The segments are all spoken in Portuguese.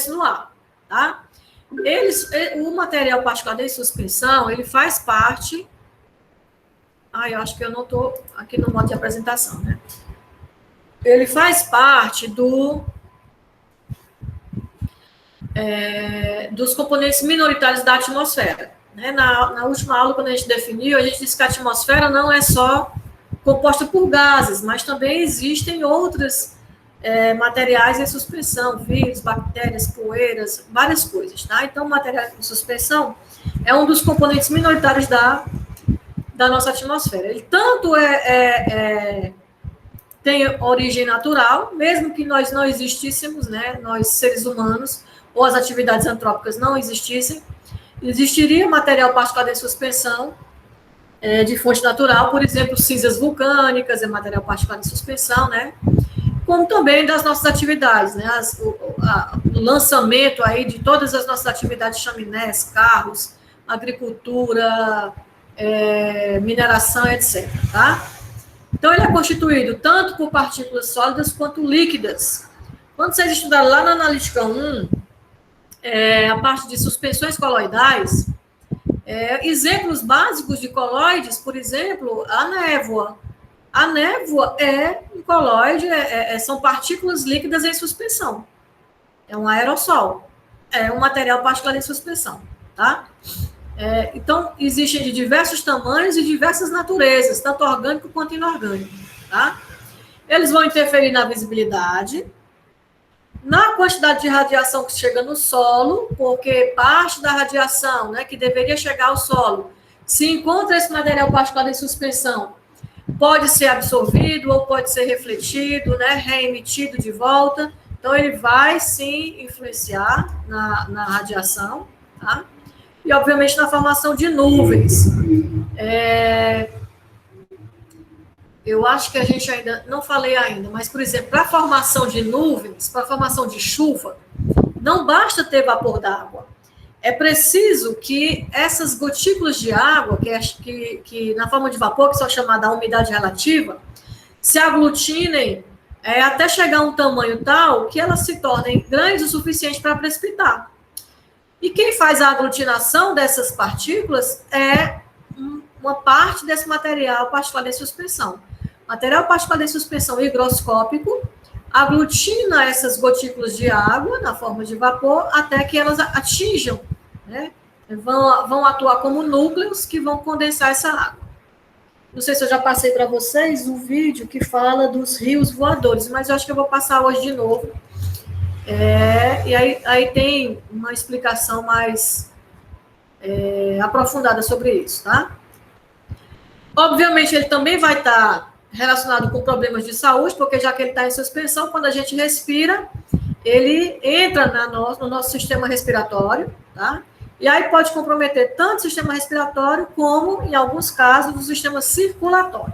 no ar, tá? O material particulado em suspensão, ele faz parte... eu acho que eu não estou aqui no modo de apresentação, né? Ele faz parte dos componentes minoritários da atmosfera. Né? Na última aula, quando a gente definiu, a gente disse que a atmosfera não é só composta por gases, mas também existem outros materiais em suspensão, vírus, bactérias, poeiras, várias coisas. Tá? Então, o material em suspensão é um dos componentes minoritários da nossa atmosfera. Ele tanto tem origem natural, mesmo que nós não existíssemos, né, nós seres humanos, ou as atividades antrópicas não existissem, existiria material particulado em suspensão de fonte natural, por exemplo, cinzas vulcânicas, é material particulado em suspensão, né, como também das nossas atividades, né, o lançamento aí de todas as nossas atividades, chaminés, carros, agricultura, mineração, etc., tá? Então, ele é constituído tanto por partículas sólidas quanto líquidas. Quando vocês estudaram lá na Analítica 1, a parte de suspensões coloidais, exemplos básicos de coloides, por exemplo, a névoa. A névoa é um coloide, são partículas líquidas em suspensão. É um aerossol. É um material particular em suspensão, tá? Então, existem de diversos tamanhos e diversas naturezas, tanto orgânico quanto inorgânico, tá? Eles vão interferir na visibilidade, na quantidade de radiação que chega no solo, porque parte da radiação, né, que deveria chegar ao solo, se encontra esse material particular em suspensão, pode ser absorvido ou pode ser refletido, né, reemitido de volta. Então, ele vai, sim, influenciar na radiação, tá? E, obviamente, na formação de nuvens. Eu acho que a gente ainda não falei ainda, mas, por exemplo, para a formação de nuvens, para a formação de chuva, não basta ter vapor d'água. É preciso que essas gotículas de água, que na forma de vapor, que são chamadas a umidade relativa, se aglutinem até chegar a um tamanho tal que elas se tornem grandes o suficiente para precipitar. E quem faz a aglutinação dessas partículas é uma parte desse material particular em suspensão. Material particular em suspensão higroscópico aglutina essas gotículas de água na forma de vapor até que elas atinjam, né? Vão atuar como núcleos que vão condensar essa água. Não sei se eu já passei para vocês um vídeo que fala dos rios voadores, mas eu acho que eu vou passar hoje de novo. E aí tem uma explicação mais aprofundada sobre isso, tá? Obviamente, ele também vai estar relacionado com problemas de saúde, porque já que ele está em suspensão, quando a gente respira, ele entra no nosso sistema respiratório, tá? E aí pode comprometer tanto o sistema respiratório, como, em alguns casos, o sistema circulatório.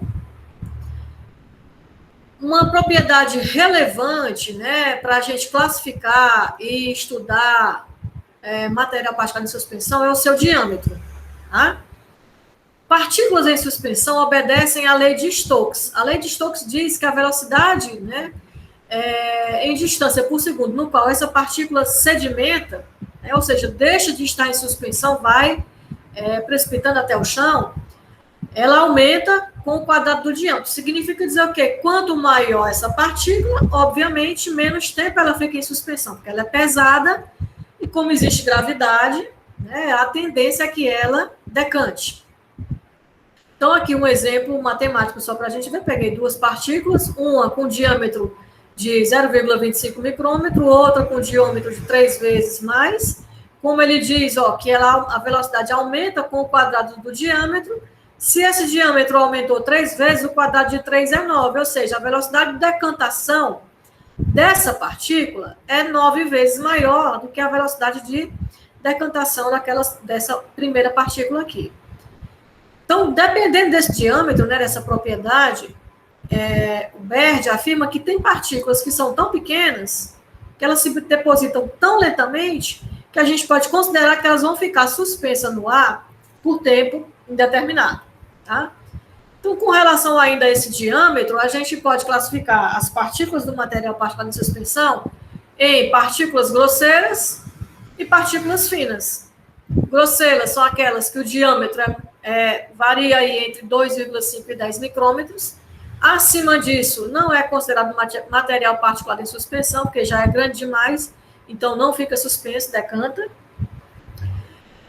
Uma propriedade relevante, né, para a gente classificar e estudar material particular em suspensão é o seu diâmetro, tá? Partículas em suspensão obedecem à lei de Stokes. A lei de Stokes diz que a velocidade, né, em distância por segundo, no qual essa partícula sedimenta, ou seja, deixa de estar em suspensão, vai precipitando até o chão, ela aumenta com o quadrado do diâmetro. Significa dizer o quê? Quanto maior essa partícula, obviamente, menos tempo ela fica em suspensão, porque ela é pesada e, como existe gravidade, né, a tendência é que ela decante. Então, aqui um exemplo matemático só para a gente ver. Peguei duas partículas, uma com diâmetro de 0,25 micrômetro, outra com diâmetro de 3 vezes mais. Como ele diz, que a velocidade aumenta com o quadrado do diâmetro. Se esse diâmetro aumentou 3 vezes, o quadrado de 3 é 9, ou seja, a velocidade de decantação dessa partícula é 9 vezes maior do que a velocidade de decantação dessa primeira partícula aqui. Então, dependendo desse diâmetro, né, dessa propriedade, o Baird afirma que tem partículas que são tão pequenas, que elas se depositam tão lentamente, que a gente pode considerar que elas vão ficar suspensas no ar por tempo indeterminado. Tá? Então, com relação ainda a esse diâmetro, a gente pode classificar as partículas do material particular em suspensão em partículas grosseiras e partículas finas. Grosseiras são aquelas que o diâmetro varia aí entre 2,5 e 10 micrômetros. Acima disso, não é considerado material particulado em suspensão, porque já é grande demais, então não fica suspenso, decanta.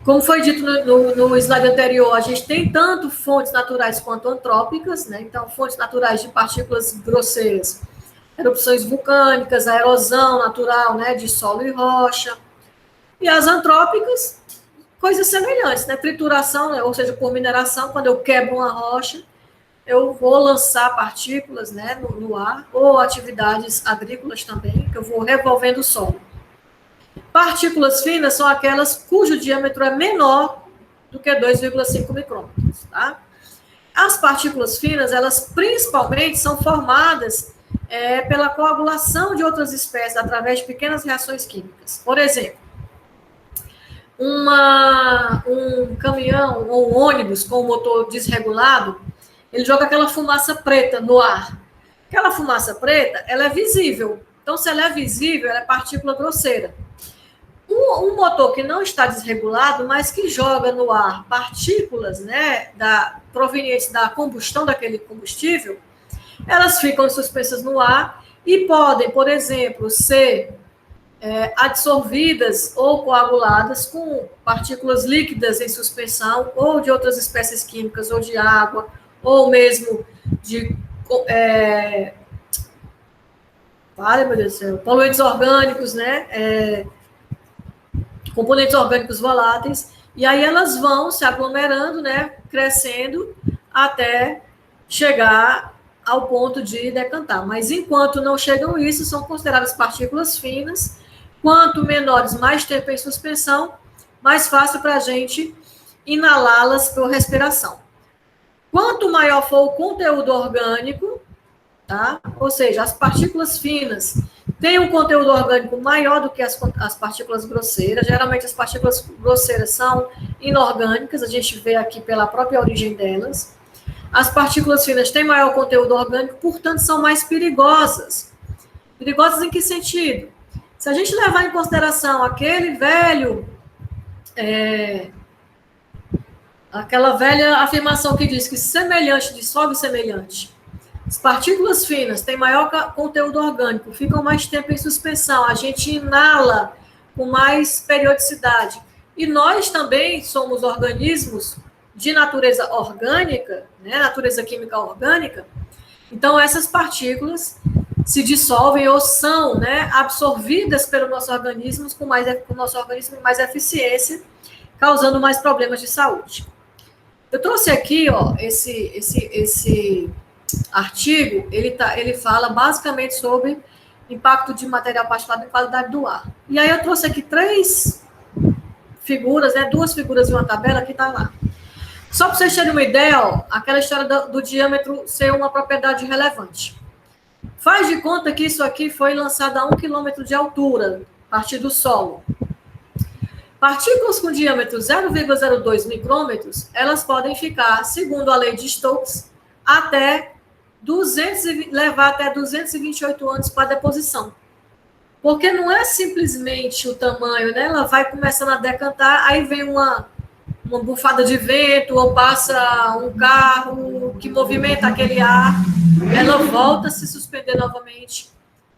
Como foi dito no slide anterior, a gente tem tanto fontes naturais quanto antrópicas, né? Então, fontes naturais de partículas grosseiras, erupções vulcânicas, a erosão natural, né, de solo e rocha. E as antrópicas, coisas semelhantes, né? Trituração, né? Ou seja, por mineração, quando eu quebro uma rocha, eu vou lançar partículas, né, no ar, ou atividades agrícolas também, que eu vou revolvendo o solo. Partículas finas são aquelas cujo diâmetro é menor do que 2,5 micrômetros, tá? As partículas finas, elas principalmente são formadas pela coagulação de outras espécies através de pequenas reações químicas. Por exemplo, um caminhão ou um ônibus com o motor desregulado, ele joga aquela fumaça preta no ar. Aquela fumaça preta, ela é visível. Então, se ela é visível, ela é partícula grosseira. Um motor que não está desregulado, mas que joga no ar partículas, né, provenientes da combustão daquele combustível, elas ficam suspensas no ar e podem, por exemplo, ser absorvidas ou coaguladas com partículas líquidas em suspensão ou de outras espécies químicas, ou de água, ou mesmo de meu Deus do céu, poluentes orgânicos, né? Componentes orgânicos voláteis, e aí elas vão se aglomerando, né, crescendo até chegar ao ponto de decantar. Mas enquanto não chegam isso, são consideradas partículas finas. Quanto menores, mais tempo em suspensão, mais fácil para a gente inalá-las por respiração. Quanto maior for o conteúdo orgânico, tá? Ou seja, as partículas finas têm um conteúdo orgânico maior do que as partículas grosseiras. Geralmente, as partículas grosseiras são inorgânicas, a gente vê aqui pela própria origem delas. As partículas finas têm maior conteúdo orgânico, portanto, são mais perigosas. Perigosas em que sentido? Se a gente levar em consideração aquela velha afirmação que diz que semelhante dissolve semelhante, as partículas finas têm maior conteúdo orgânico, ficam mais tempo em suspensão, a gente inala com mais periodicidade. E nós também somos organismos de natureza orgânica, né, natureza química orgânica, então essas partículas se dissolvem ou são, né, absorvidas pelo nosso organismo com mais eficiência, causando mais problemas de saúde. Eu trouxe aqui, ó, esse artigo, ele fala basicamente sobre impacto de material particulado em qualidade do ar. E aí eu trouxe aqui 3 figuras, né, 2 figuras e uma tabela que está lá. Só para vocês terem uma ideia, ó, aquela história do diâmetro ser uma propriedade relevante. Faz de conta que isso aqui foi lançado a 1 quilômetro de altura, a partir do solo. Partículas com diâmetro 0,02 micrômetros, elas podem ficar, segundo a lei de Stokes, levar até 228 anos para deposição. Porque não é simplesmente o tamanho, né? Ela vai começando a decantar, aí vem uma bufada de vento, ou passa um carro que movimenta aquele ar, ela volta a se suspender novamente.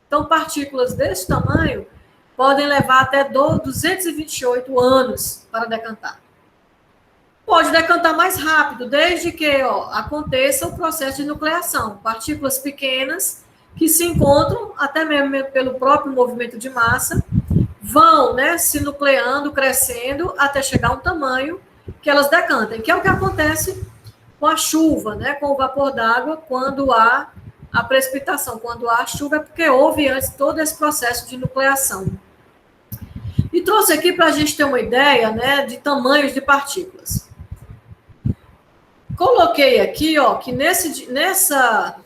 Então, partículas desse tamanho podem levar até 228 anos para decantar. Pode decantar mais rápido, desde que aconteça o processo de nucleação. Partículas pequenas que se encontram, até mesmo pelo próprio movimento de massa, vão, né, se nucleando, crescendo, até chegar a um tamanho que elas decantem, que é o que acontece com a chuva, né, com o vapor d'água, quando há a precipitação. Quando há chuva é porque houve antes todo esse processo de nucleação. E trouxe aqui para a gente ter uma ideia, né, de tamanhos de partículas. Coloquei aqui, ó, que nessa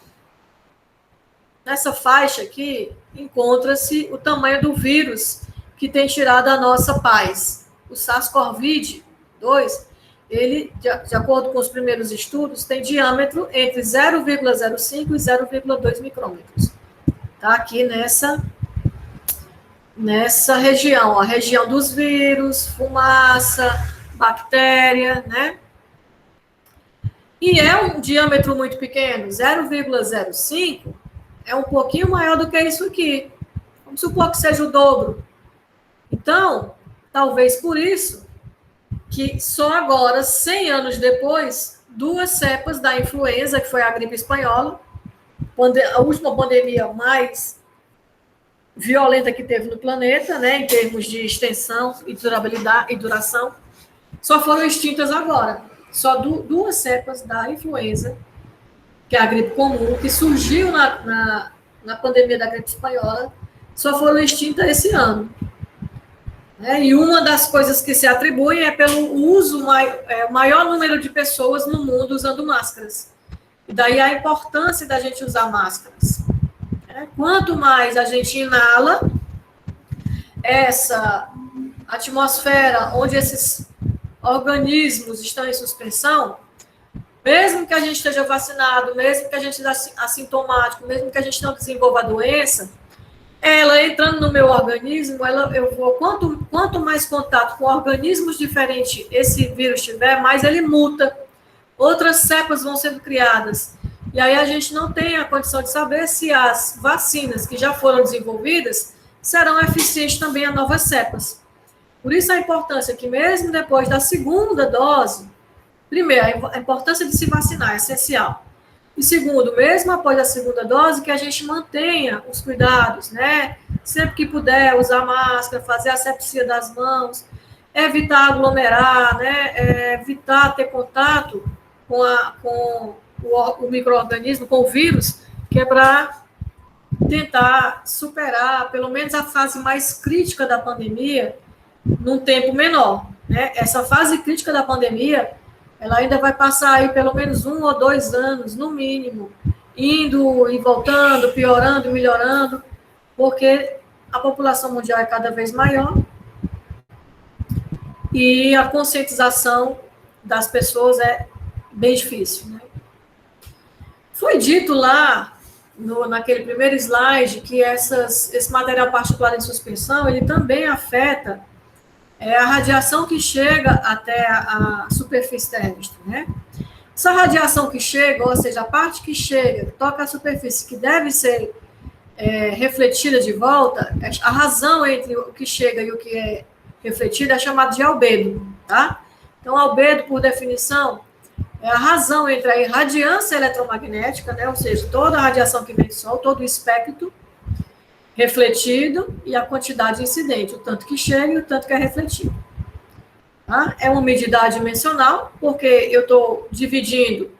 faixa aqui encontra-se o tamanho do vírus que tem tirado a nossa paz. O SARS-CoV-2, ele, de acordo com os primeiros estudos, tem diâmetro entre 0,05 e 0,2 micrômetros. Tá aqui nessa região, a região dos vírus, fumaça, bactéria, né? E é um diâmetro muito pequeno, 0,05 é um pouquinho maior do que isso aqui. Vamos supor que seja o dobro. Então, talvez por isso que só agora, 100 anos depois, 2 cepas da influenza, que foi a gripe espanhola, a última pandemia mais violenta que teve no planeta, né, em termos de extensão e durabilidade e duração, só foram extintas agora. Só 2 cepas da influenza, que é a gripe comum, que surgiu na pandemia da gripe espanhola, só foram extintas esse ano. E uma das coisas que se atribui é pelo uso, maior número de pessoas no mundo usando máscaras. E daí a importância da gente usar máscaras. Quanto mais a gente inala essa atmosfera onde esses organismos estão em suspensão, mesmo que a gente esteja vacinado, mesmo que a gente esteja assintomático, mesmo que a gente não desenvolva a doença, ela entrando no meu organismo, quanto mais contato com organismos diferentes esse vírus tiver, mais ele muta. Outras cepas vão sendo criadas. E aí a gente não tem a condição de saber se as vacinas que já foram desenvolvidas serão eficientes também a novas cepas. Por isso a importância que mesmo depois da segunda dose, primeiro, a importância de se vacinar é essencial. E segundo, mesmo após a segunda dose, que a gente mantenha os cuidados, né? Sempre que puder, usar máscara, fazer asepsia das mãos, evitar aglomerar, né? Evitar ter contato com o micro-organismo, com o vírus, que é para tentar superar, pelo menos, a fase mais crítica da pandemia num tempo menor, né? Essa fase crítica da pandemia, ela ainda vai passar aí pelo menos 1 ou 2 anos, no mínimo, indo e voltando, piorando e melhorando, porque a população mundial é cada vez maior e a conscientização das pessoas é bem difícil, né? Foi dito lá, naquele primeiro slide, que esse material particular em suspensão, ele também afeta a radiação que chega até a superfície terrestre, né? Essa radiação que chega, ou seja, a parte que chega, toca a superfície, que deve ser refletida de volta, a razão entre o que chega e o que é refletido é chamada de albedo, tá? Então, albedo, por definição, é a razão entre a irradiância eletromagnética, né? Ou seja, toda a radiação que vem do Sol, todo o espectro refletido e a quantidade incidente, o tanto que chega e o tanto que é refletido. Tá? É uma medida adimensional, porque eu estou dividindo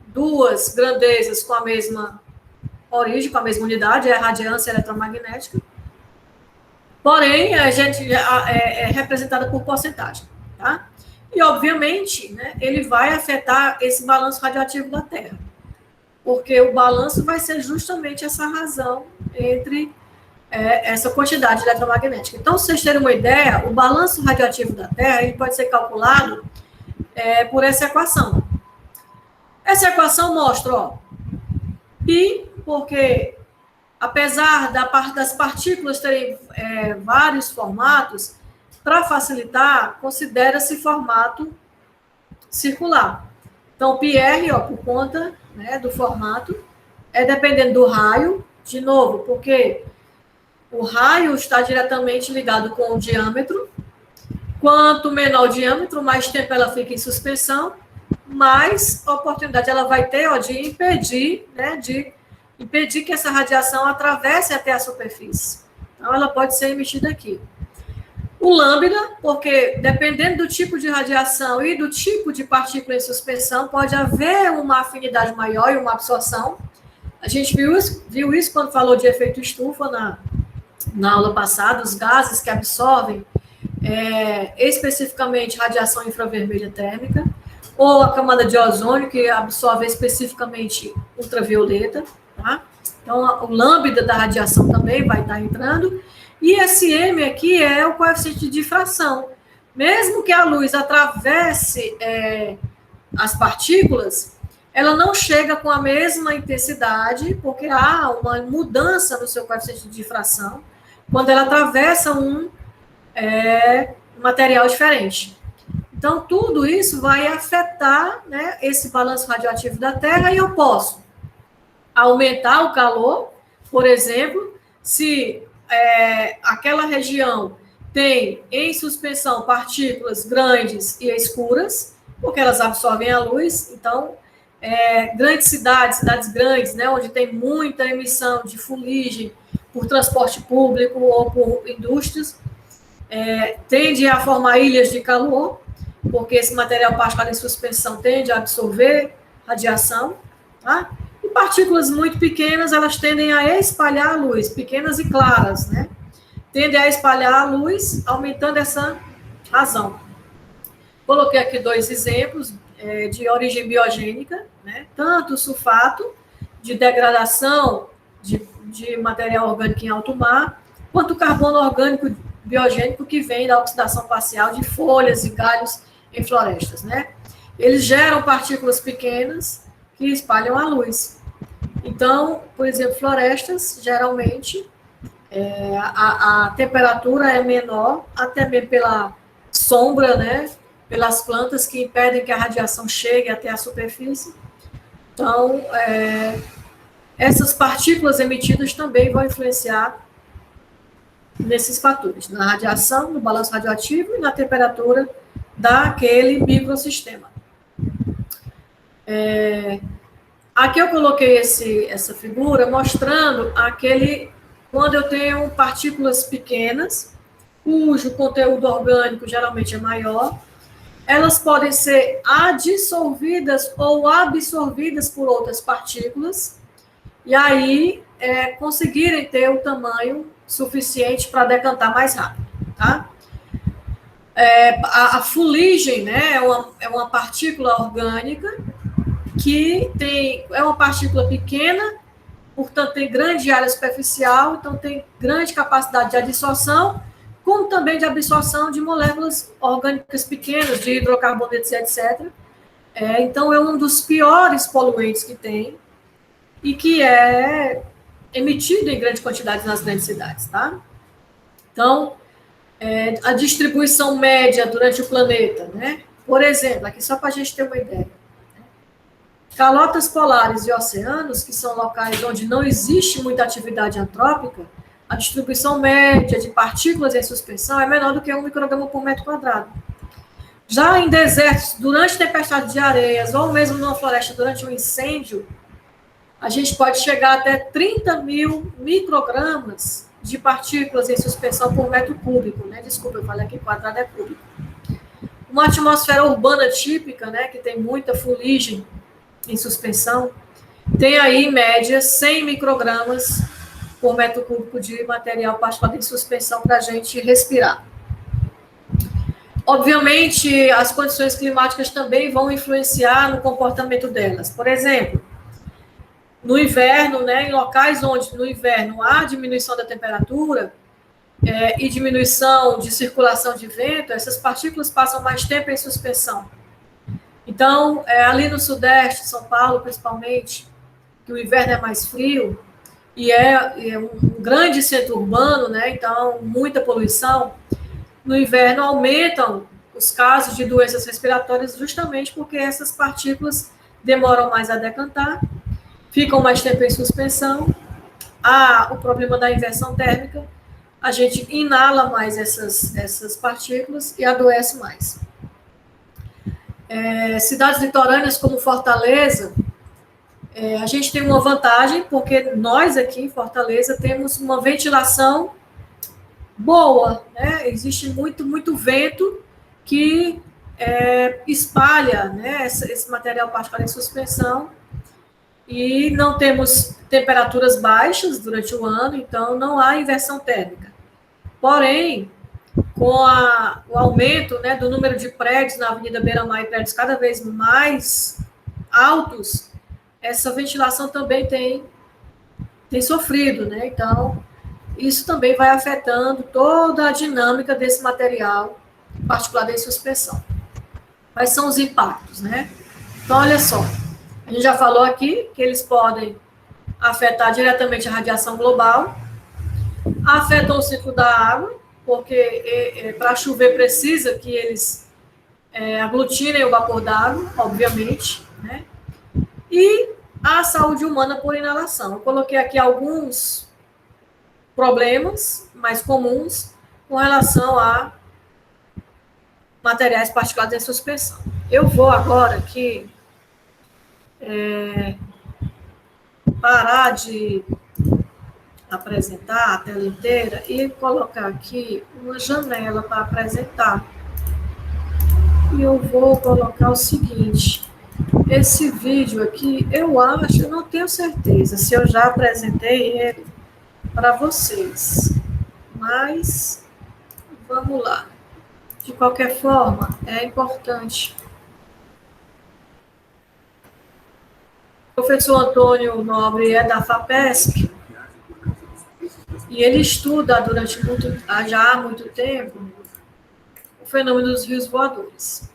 2 grandezas com a mesma origem, com a mesma unidade, é a radiância eletromagnética. Porém, a gente é representada por porcentagem. Tá? E, obviamente, né, ele vai afetar esse balanço radioativo da Terra. Porque o balanço vai ser justamente essa razão entre essa quantidade eletromagnética. Então, se vocês terem uma ideia, o balanço radioativo da Terra ele pode ser calculado por essa equação. Essa equação mostra, ó, π, porque apesar das partículas terem vários formatos, para facilitar, considera-se formato circular. Então, πr, ó, por conta, né, do formato, dependendo do raio, de novo, porque o raio está diretamente ligado com o diâmetro. Quanto menor o diâmetro, mais tempo ela fica em suspensão, mais oportunidade ela vai ter, ó, de impedir, né, que essa radiação atravesse até a superfície. Então, ela pode ser emitida aqui. O lambda, porque dependendo do tipo de radiação e do tipo de partícula em suspensão, pode haver uma afinidade maior e uma absorção. A gente viu isso quando falou de efeito estufa na aula passada, os gases que absorvem especificamente radiação infravermelha térmica, ou a camada de ozônio, que absorve especificamente ultravioleta. Tá? Então, o lambda da radiação também vai estar entrando. E esse M aqui é o coeficiente de difração. Mesmo que a luz atravesse as partículas, ela não chega com a mesma intensidade, porque há uma mudança no seu coeficiente de difração. quando ela atravessa um material diferente. Então, tudo isso vai afetar, né, esse balanço radioativo da Terra, e eu posso aumentar o calor, por exemplo, se aquela região tem em suspensão partículas grandes e escuras, porque elas absorvem a luz. Então, grandes cidades grandes, né, onde tem muita emissão de fuligem por transporte público ou por indústrias, tende a formar ilhas de calor, porque esse material particular em suspensão tende a absorver radiação, tá? E partículas muito pequenas, elas tendem a espalhar a luz, pequenas e claras, né? Tendem a espalhar a luz, aumentando essa razão. Coloquei aqui 2 exemplos de origem biogênica, né? Tanto o sulfato, de degradação de material orgânico em alto mar, quanto o carbono orgânico biogênico que vem da oxidação parcial de folhas e galhos em florestas, né? Eles geram partículas pequenas que espalham a luz. Então, por exemplo, florestas, geralmente, a temperatura é menor, até mesmo pela sombra, né? Pelas plantas que impedem que a radiação chegue até a superfície. Então, essas partículas emitidas também vão influenciar nesses fatores, na radiação, no balanço radioativo e na temperatura daquele microsistema. Aqui eu coloquei essa figura mostrando quando eu tenho partículas pequenas, cujo conteúdo orgânico geralmente é maior, elas podem ser adsorvidas ou absorvidas por outras partículas, e aí conseguirem ter o tamanho suficiente para decantar mais rápido, tá? A fuligem, né, é uma partícula orgânica que é uma partícula pequena, portanto tem grande área superficial, então tem grande capacidade de adsorção, como também de absorção de moléculas orgânicas pequenas, de hidrocarbonetos, etc. Então é um dos piores poluentes que tem e que é emitido em grande quantidade nas grandes cidades, tá? Então, a distribuição média durante o planeta, né? Por exemplo, aqui só para a gente ter uma ideia. Calotas polares e oceanos, que são locais onde não existe muita atividade antrópica, a distribuição média de partículas em suspensão é menor do que 1 micrograma por metro quadrado. Já em desertos, durante tempestade de areias, ou mesmo numa floresta durante um incêndio, a gente pode chegar até 30 mil microgramas de partículas em suspensão por metro cúbico, né? Desculpa, eu falei aqui quadrado é cúbico. Uma atmosfera urbana típica, né, que tem muita fuligem em suspensão, tem aí, em média, 100 microgramas por metro cúbico de material particulado em suspensão para a gente respirar. Obviamente, as condições climáticas também vão influenciar no comportamento delas. Por exemplo, no inverno, né, em locais onde no inverno há diminuição da temperatura e diminuição de circulação de vento, essas partículas passam mais tempo em suspensão. Então, ali no Sudeste, São Paulo principalmente, que o inverno é mais frio e é um grande centro urbano, né, então muita poluição, no inverno aumentam os casos de doenças respiratórias justamente porque essas partículas demoram mais a decantar, ficam mais tempo em suspensão. O problema da inversão térmica, a gente inala mais essas partículas e adoece mais. Cidades litorâneas como Fortaleza, a gente tem uma vantagem, porque nós aqui em Fortaleza temos uma ventilação boa, né? Existe muito vento que espalha, né, esse material particular em suspensão, e não temos temperaturas baixas durante o ano, então não há inversão térmica. Porém, com o aumento, né, do número de prédios na Avenida Beira-Mar e prédios cada vez mais altos, essa ventilação também tem sofrido, né? Então, isso também vai afetando toda a dinâmica desse material particulado em suspensão. Quais são os impactos, né? Então, olha só, a gente já falou aqui que eles podem afetar diretamente a radiação global, afetam o ciclo da água, porque para chover precisa que eles aglutinem o vapor d'água, obviamente, né? E a saúde humana por inalação. Eu coloquei aqui alguns problemas mais comuns com relação a materiais particulares em suspensão. Eu vou agora aqui parar de apresentar a tela inteira e colocar aqui uma janela para apresentar. E eu vou colocar o seguinte: esse vídeo aqui, eu acho, eu não tenho certeza se eu já apresentei ele para vocês, mas vamos lá. De qualquer forma, é importante. O professor Antônio Nobre é da FAPESP e ele estuda já há muito tempo o fenômeno dos rios voadores.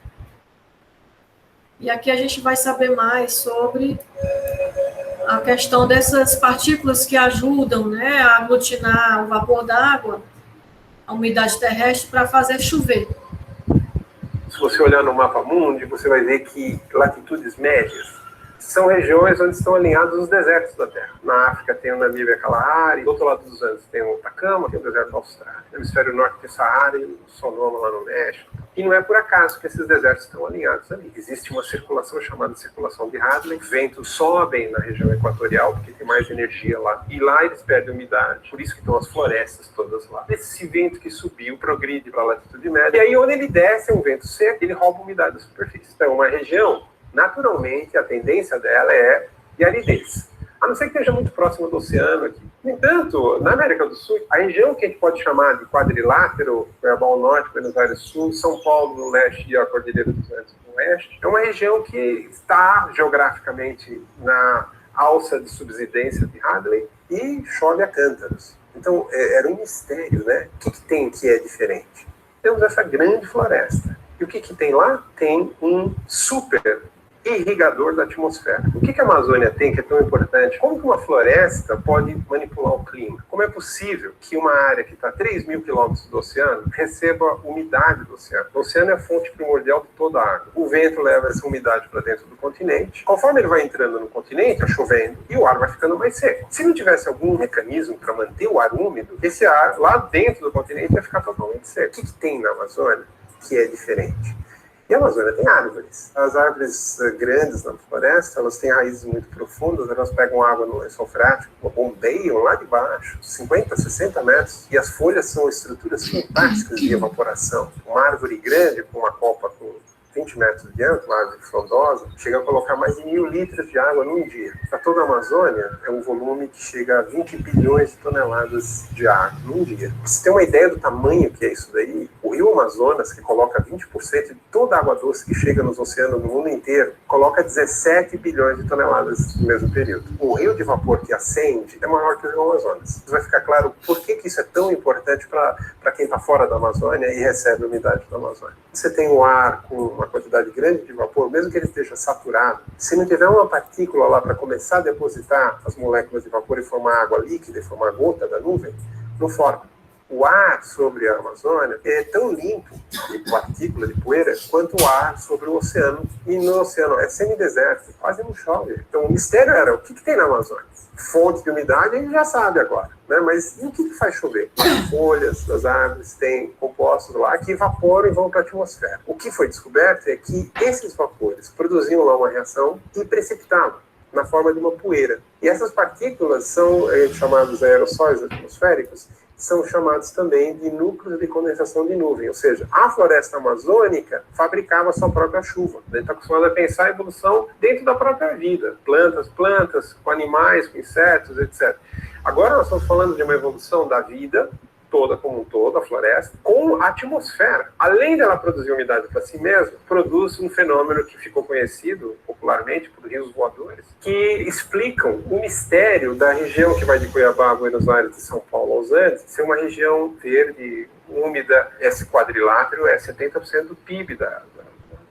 E aqui a gente vai saber mais sobre a questão dessas partículas que ajudam, né, a aglutinar o vapor d'água, a umidade terrestre, para fazer chover. Se você olhar no mapa mundi, você vai ver que latitudes médias são regiões onde estão alinhados os desertos da Terra. Na África tem o Namíbia Kalahari, do outro lado dos Andes tem o Atacama, que é o deserto da Austrália. No hemisfério norte tem o Saara e o Sonoma lá no México. E não é por acaso que esses desertos estão alinhados ali. Existe uma circulação chamada circulação de Hadley. Ventos sobem na região equatorial porque tem mais energia lá. E lá eles perdem umidade. Por isso que estão as florestas todas lá. Esse vento que subiu progride para a latitude média. E aí onde ele desce é um vento seco, ele rouba umidade da superfície. Então uma região, naturalmente, a tendência dela é de aridez. A não ser que esteja muito próximo do oceano aqui. No entanto, na América do Sul, a região que a gente pode chamar de quadrilátero, Cuiabá ao norte, Buenos Aires Sul, São Paulo no leste e a Cordilheira dos Andes no oeste, é uma região que está geograficamente na alça de subsidência de Hadley e chove a cântaros. Então, era um mistério, né? O que tem que é diferente? Temos essa grande floresta. E o que tem lá? Tem um super irrigador da atmosfera. O que a Amazônia tem que é tão importante? Como que uma floresta pode manipular o clima? Como é possível que uma área que está a 3.000 quilômetros do oceano receba umidade do oceano? O oceano é a fonte primordial de toda a água. O vento leva essa umidade para dentro do continente. Conforme ele vai entrando no continente, vai chovendo e o ar vai ficando mais seco. Se não tivesse algum mecanismo para manter o ar úmido, esse ar lá dentro do continente vai ficar totalmente seco. O que tem na Amazônia que é diferente? E a Amazônia tem árvores. As árvores grandes na floresta, elas têm raízes muito profundas, elas pegam água no lençol freático, bombeiam lá de baixo, 50, 60 metros, e as folhas são estruturas fantásticas de evaporação. Uma árvore grande, com uma copa com 20 metros de diâmetro, uma árvore frondosa, chega a colocar mais de 1.000 litros de água num dia. Para toda a Amazônia, é um volume que chega a 20 bilhões de toneladas de água num dia. Pra você ter uma ideia do tamanho que é isso daí, o rio Amazonas, que coloca 20% de toda a água doce que chega nos oceanos no mundo inteiro, coloca 17 bilhões de toneladas no mesmo período. O rio de vapor que acende é maior que o rio Amazonas. Vai ficar claro por que isso é tão importante para quem está fora da Amazônia e recebe a umidade da Amazônia. Você tem o ar com uma quantidade grande de vapor, mesmo que ele esteja saturado, se não tiver uma partícula lá para começar a depositar as moléculas de vapor e formar água líquida, e formar gota da nuvem, não forma. O ar sobre a Amazônia é tão limpo de partícula, de poeira, quanto o ar sobre o oceano. E no oceano é semideserto, quase não chove. Então o mistério era, o que tem na Amazônia? Fonte de umidade a gente já sabe agora, né? Mas e o que faz chover? As folhas das árvores têm compostos lá que evaporam e vão para a atmosfera. O que foi descoberto é que esses vapores produziam lá uma reação e precipitavam na forma de uma poeira. E essas partículas são chamados aerossóis atmosféricos, são chamados também de núcleos de condensação de nuvem, ou seja, a floresta amazônica fabricava a sua própria chuva. A gente está acostumado a pensar a evolução dentro da própria vida, plantas, com animais, com insetos, etc. Agora nós estamos falando de uma evolução da vida toda como um todo, a floresta, com a atmosfera. Além dela produzir umidade para si mesma, produz um fenômeno que ficou conhecido popularmente por rios voadores, que explicam o mistério da região que vai de Cuiabá a Buenos Aires e São Paulo aos Andes, ser uma região verde, úmida. Esse quadrilátero é 70% do PIB da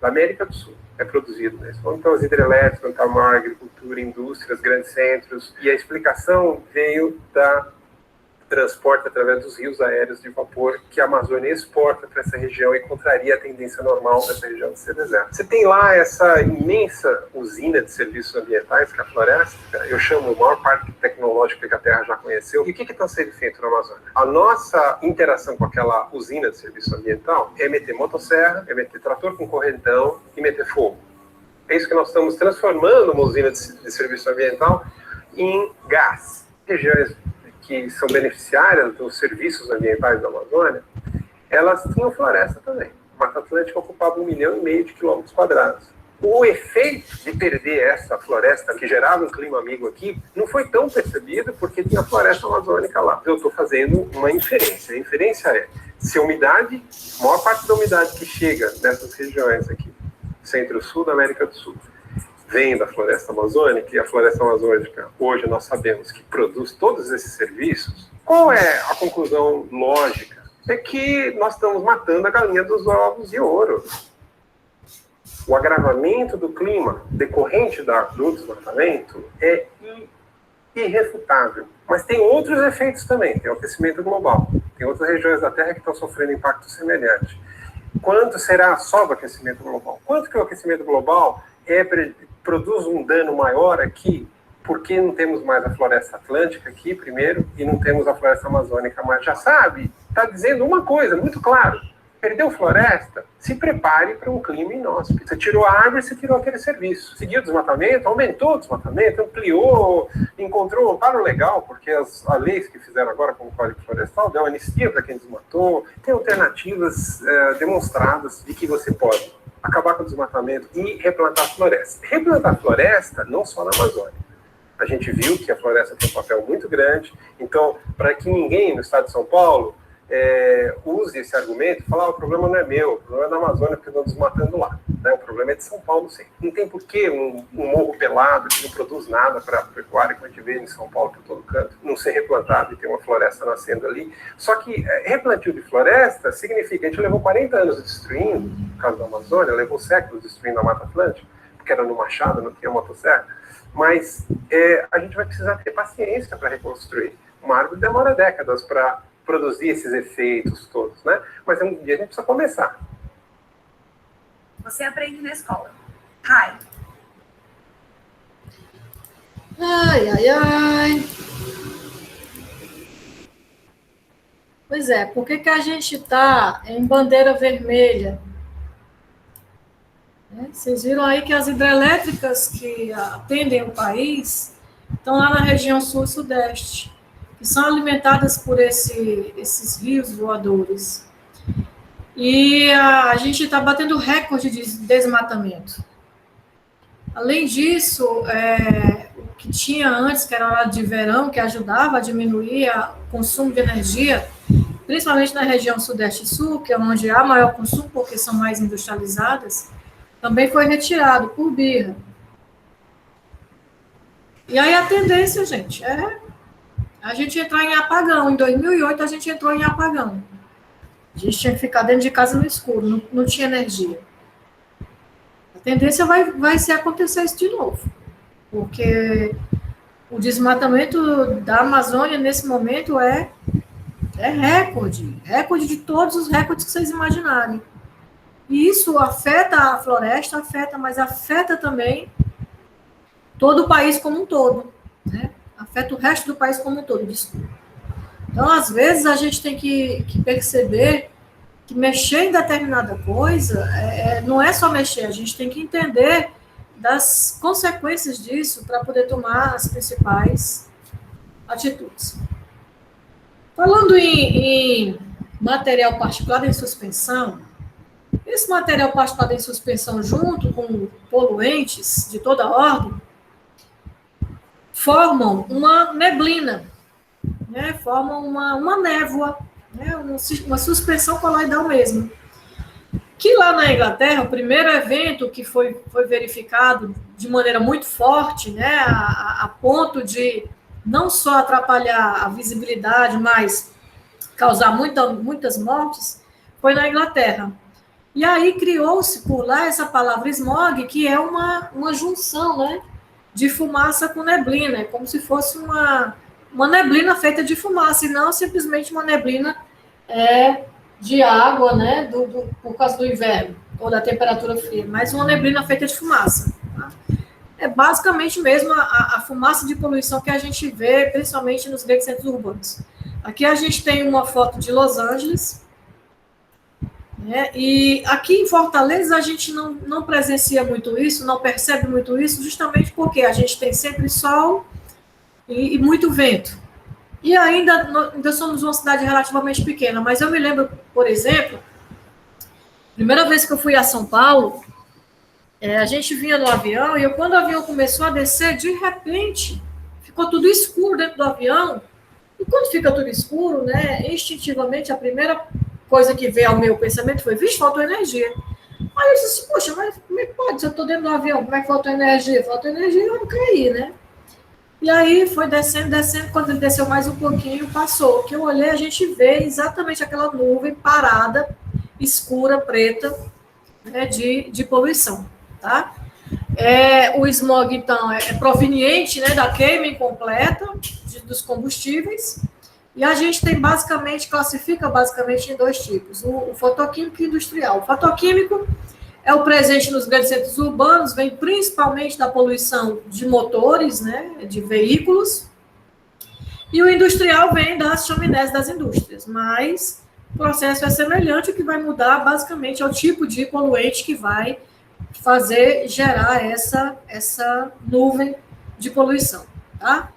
América do Sul. É produzido nesse. Então, as hidrelétricas, onde está a agricultura, indústrias, grandes centros. E a explicação veio da transporte através dos rios aéreos de vapor que a Amazônia exporta para essa região e contraria a tendência normal dessa região de ser deserto. Você tem lá essa imensa usina de serviços ambientais, que é a floresta, eu chamo a maior parque tecnológico que a Terra já conheceu. E o que está sendo feito na Amazônia? A nossa interação com aquela usina de serviço ambiental é meter motosserra, é meter trator com correntão e meter fogo. É isso que nós estamos transformando uma usina de serviço ambiental em gás. Regiões que são beneficiárias dos serviços ambientais da Amazônia, elas tinham floresta também. A Mata Atlântica ocupava 1,5 milhão de quilômetros quadrados. O efeito de perder essa floresta, que gerava um clima amigo aqui, não foi tão percebido porque tinha floresta amazônica lá. Eu estou fazendo uma inferência. A inferência é, se a umidade, a maior parte da umidade que chega dessas regiões aqui, centro-sul da América do Sul, vem da floresta amazônica, e a floresta amazônica, hoje nós sabemos que produz todos esses serviços, qual é a conclusão lógica? É que nós estamos matando a galinha dos ovos de ouro. O agravamento do clima decorrente do desmatamento é irrefutável. Mas tem outros efeitos também, tem o aquecimento global. Tem outras regiões da Terra que estão sofrendo impacto semelhante. Quanto será só o aquecimento global? Quanto que o aquecimento global produz um dano maior aqui, porque não temos mais a floresta atlântica aqui, primeiro, e não temos a floresta amazônica mais. Já sabe, está dizendo uma coisa, muito claro. Perdeu floresta, se prepare para um clima inóspito. Você tirou a árvore, você tirou aquele serviço. Seguiu o desmatamento, aumentou o desmatamento, ampliou, encontrou um amparo legal, porque as leis que fizeram agora com o Código Florestal deu anistia para quem desmatou. Tem alternativas demonstradas de que você pode acabar com o desmatamento e replantar floresta. Replantar floresta não só na Amazônia. A gente viu que a floresta tem um papel muito grande, então, para que ninguém no estado de São Paulo use esse argumento e falar, o problema não é meu, o problema é da Amazônia, porque estão desmatando lá. Né? O problema é de São Paulo, sim. Não tem por que um morro pelado que não produz nada para a pecuária que a gente vê em São Paulo por todo canto, não ser replantado e ter uma floresta nascendo ali. Só que replantio de floresta significa que a gente levou 40 anos destruindo, no caso da Amazônia, levou séculos destruindo a Mata Atlântica, porque era no Machado, não tinha motosserra, mas a gente vai precisar ter paciência para reconstruir. Uma árvore demora décadas para produzir esses efeitos todos, né? Mas um dia a gente precisa começar. Você aprende na escola. Ai. Ai, ai, ai. Pois é, por que a gente está em bandeira vermelha? Vocês viram aí que as hidrelétricas que atendem o país estão lá na região sul e sudeste, que são alimentadas por esses rios voadores. E a gente está batendo recorde de desmatamento. Além disso, o que tinha antes, que era a hora de verão, que ajudava a diminuir o consumo de energia, principalmente na região sudeste e sul, que é onde há maior consumo, porque são mais industrializadas, também foi retirado por birra. E aí a tendência, gente, é a gente entrar em apagão. Em 2008, a gente entrou em apagão. A gente tinha que ficar dentro de casa no escuro, não tinha energia. A tendência vai ser acontecer isso de novo. Porque o desmatamento da Amazônia, nesse momento, é recorde. Recorde de todos os recordes que vocês imaginarem. E isso afeta a floresta, mas afeta também todo o país como um todo, né? Afeta o resto do país como um todo, desculpa. Então, às vezes, a gente tem que perceber que mexer em determinada coisa não é só mexer, a gente tem que entender das consequências disso para poder tomar as principais atitudes. Falando em material particulado em suspensão, esse material particulado em suspensão, junto com poluentes de toda ordem, formam uma neblina, né? Formam uma névoa, né? Uma suspensão coloidal mesmo. Que lá na Inglaterra, o primeiro evento que foi verificado de maneira muito forte, né? A ponto de não só atrapalhar a visibilidade, mas causar muitas mortes, foi na Inglaterra. E aí criou-se por lá essa palavra smog, que é uma junção, né, de fumaça com neblina, é como se fosse uma uma neblina feita de fumaça, e não simplesmente uma neblina de água, né, por causa do inverno, ou da temperatura fria, mas uma neblina feita de fumaça. Tá? É basicamente mesmo a fumaça de poluição que a gente vê, principalmente nos grandes centros urbanos. Aqui a gente tem uma foto de Los Angeles, né, e aqui em Fortaleza a gente não presencia muito isso, não percebe muito isso, justamente porque a gente tem sempre sol e muito vento. E ainda somos uma cidade relativamente pequena, mas eu me lembro, por exemplo, primeira vez que eu fui a São Paulo, a gente vinha no avião, e quando o avião começou a descer, de repente, ficou tudo escuro dentro do avião, e quando fica tudo escuro, né, instintivamente, a primeira coisa que veio ao meu pensamento foi, vixe, faltou energia. Aí eu disse assim, poxa, mas como é que pode? Se eu estou dentro do avião, como é que faltou energia? Faltou energia, eu não caí, né? E aí foi descendo, quando ele desceu mais um pouquinho, passou. Que eu olhei, a gente vê exatamente aquela nuvem parada, escura, preta, né, de poluição, tá? O smog, então, é proveniente, né, da queima incompleta dos combustíveis, e a gente tem classifica basicamente em dois tipos, o fotoquímico e o industrial. O fotoquímico é o presente nos grandes centros urbanos, vem principalmente da poluição de motores, né, de veículos, e o industrial vem das chaminés das indústrias, mas o processo é semelhante, o que vai mudar basicamente é o tipo de poluente que vai gerar essa nuvem de poluição, tá?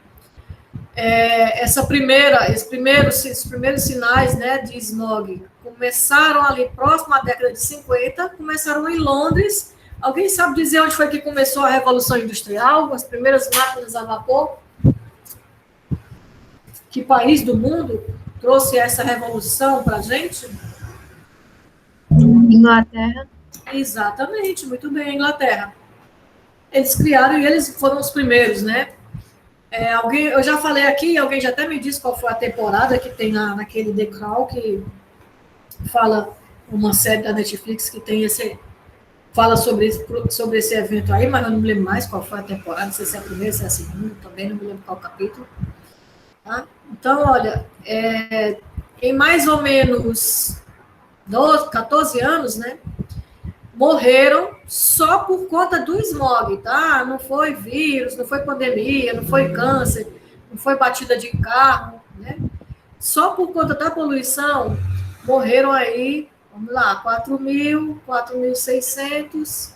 Esses primeiros sinais, né, de smog começaram ali próximo à década de 50, começaram em Londres. Alguém sabe dizer onde foi que começou a Revolução Industrial, as primeiras máquinas a vapor? Que país do mundo trouxe essa revolução para a gente? Inglaterra. Exatamente, muito bem, Inglaterra. Eles criaram e eles foram os primeiros, né? Eu já falei aqui, alguém já até me disse qual foi a temporada que tem naquele The Crown, que fala, uma série da Netflix que tem fala sobre esse evento aí, mas eu não me lembro mais qual foi a temporada, não sei se é a primeira, se é a segunda, também não me lembro qual capítulo. Tá? Então, olha, em mais ou menos 14 anos, né, morreram só por conta do smog, tá? Não foi vírus, não foi pandemia, não foi câncer, não foi batida de carro, né? Só por conta da poluição, morreram aí, vamos lá, 4.600,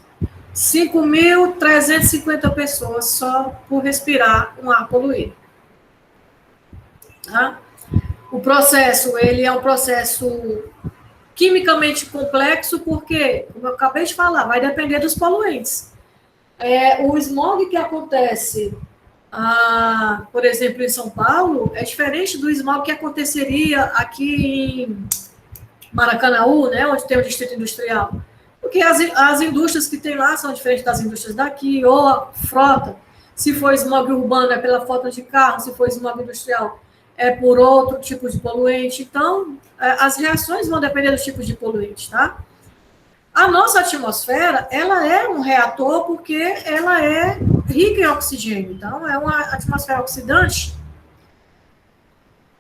5.350 pessoas só por respirar um ar poluído. Tá? O processo, ele é um processo quimicamente complexo, porque, como eu acabei de falar, vai depender dos poluentes. O smog que acontece, por exemplo, em São Paulo, é diferente do smog que aconteceria aqui em Maracanaú, né, onde tem o Distrito Industrial. Porque as indústrias que tem lá são diferentes das indústrias daqui, ou a frota. Se for smog urbano, é pela frota de carro, se for smog industrial, é por outro tipo de poluente. Então, as reações vão depender dos tipos de poluente, tá? A nossa atmosfera, ela é um reator porque ela é rica em oxigênio. Então, é uma atmosfera oxidante.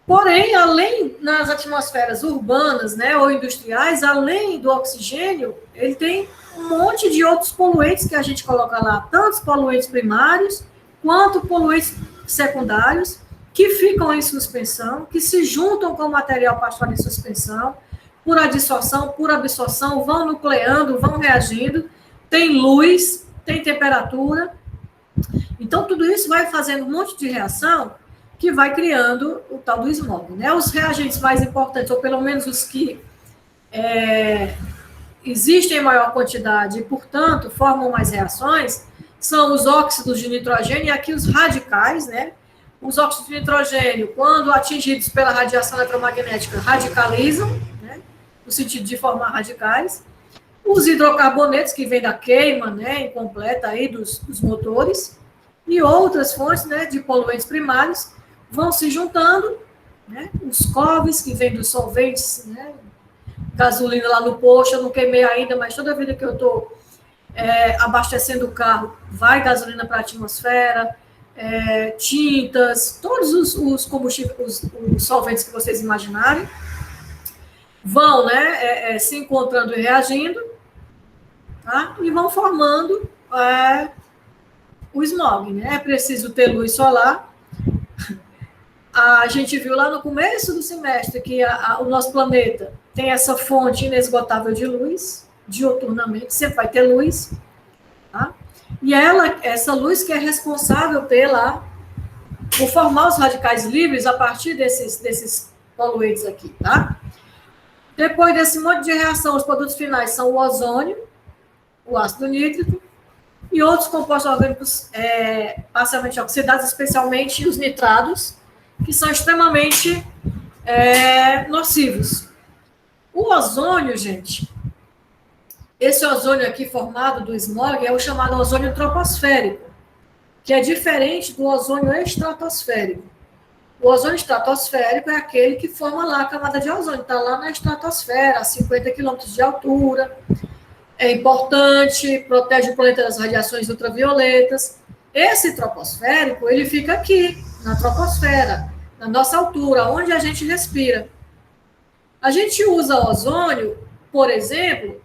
Porém, além nas atmosferas urbanas, né, ou industriais, além do oxigênio, ele tem um monte de outros poluentes que a gente coloca lá, tanto poluentes primários quanto poluentes secundários, que ficam em suspensão, que se juntam com o material para estar em suspensão, por adsorção, por absorção, vão nucleando, vão reagindo, tem luz, tem temperatura. Então, tudo isso vai fazendo um monte de reação que vai criando o tal do smog, né? Os reagentes mais importantes, ou pelo menos os que existem em maior quantidade e, portanto, formam mais reações, são os óxidos de nitrogênio e aqui os radicais, né? Os óxidos de nitrogênio, quando atingidos pela radiação eletromagnética, radicalizam, né, no sentido de formar radicais. Os hidrocarbonetos, que vêm da queima, né, incompleta aí dos motores, e outras fontes, né, de poluentes primários, vão se juntando, né, os COVs, que vêm dos solventes, né, gasolina lá no posto, eu não queimei ainda, mas toda vida que eu estou abastecendo o carro, vai gasolina para a atmosfera. tintas, todos os combustíveis, os solventes que vocês imaginarem, vão, né, se encontrando e reagindo, tá? E vão formando o smog, né? É preciso ter luz solar. A gente viu lá no começo do semestre que o nosso planeta tem essa fonte inesgotável de luz, dioturnamente, sempre vai ter luz, tá? E essa luz que é responsável por formar os radicais livres a partir desses poluentes aqui, tá? Depois desse monte de reação, os produtos finais são o ozônio, o ácido nítrico e outros compostos orgânicos parcialmente oxidados, especialmente os nitrados, que são extremamente nocivos. O ozônio, gente, esse ozônio aqui formado do smog é o chamado ozônio troposférico, que é diferente do ozônio estratosférico. O ozônio estratosférico é aquele que forma lá a camada de ozônio, está lá na estratosfera, a 50 quilômetros de altura, é importante, protege o planeta das radiações ultravioletas. Esse troposférico, ele fica aqui, na troposfera, na nossa altura, onde a gente respira. A gente usa ozônio, por exemplo,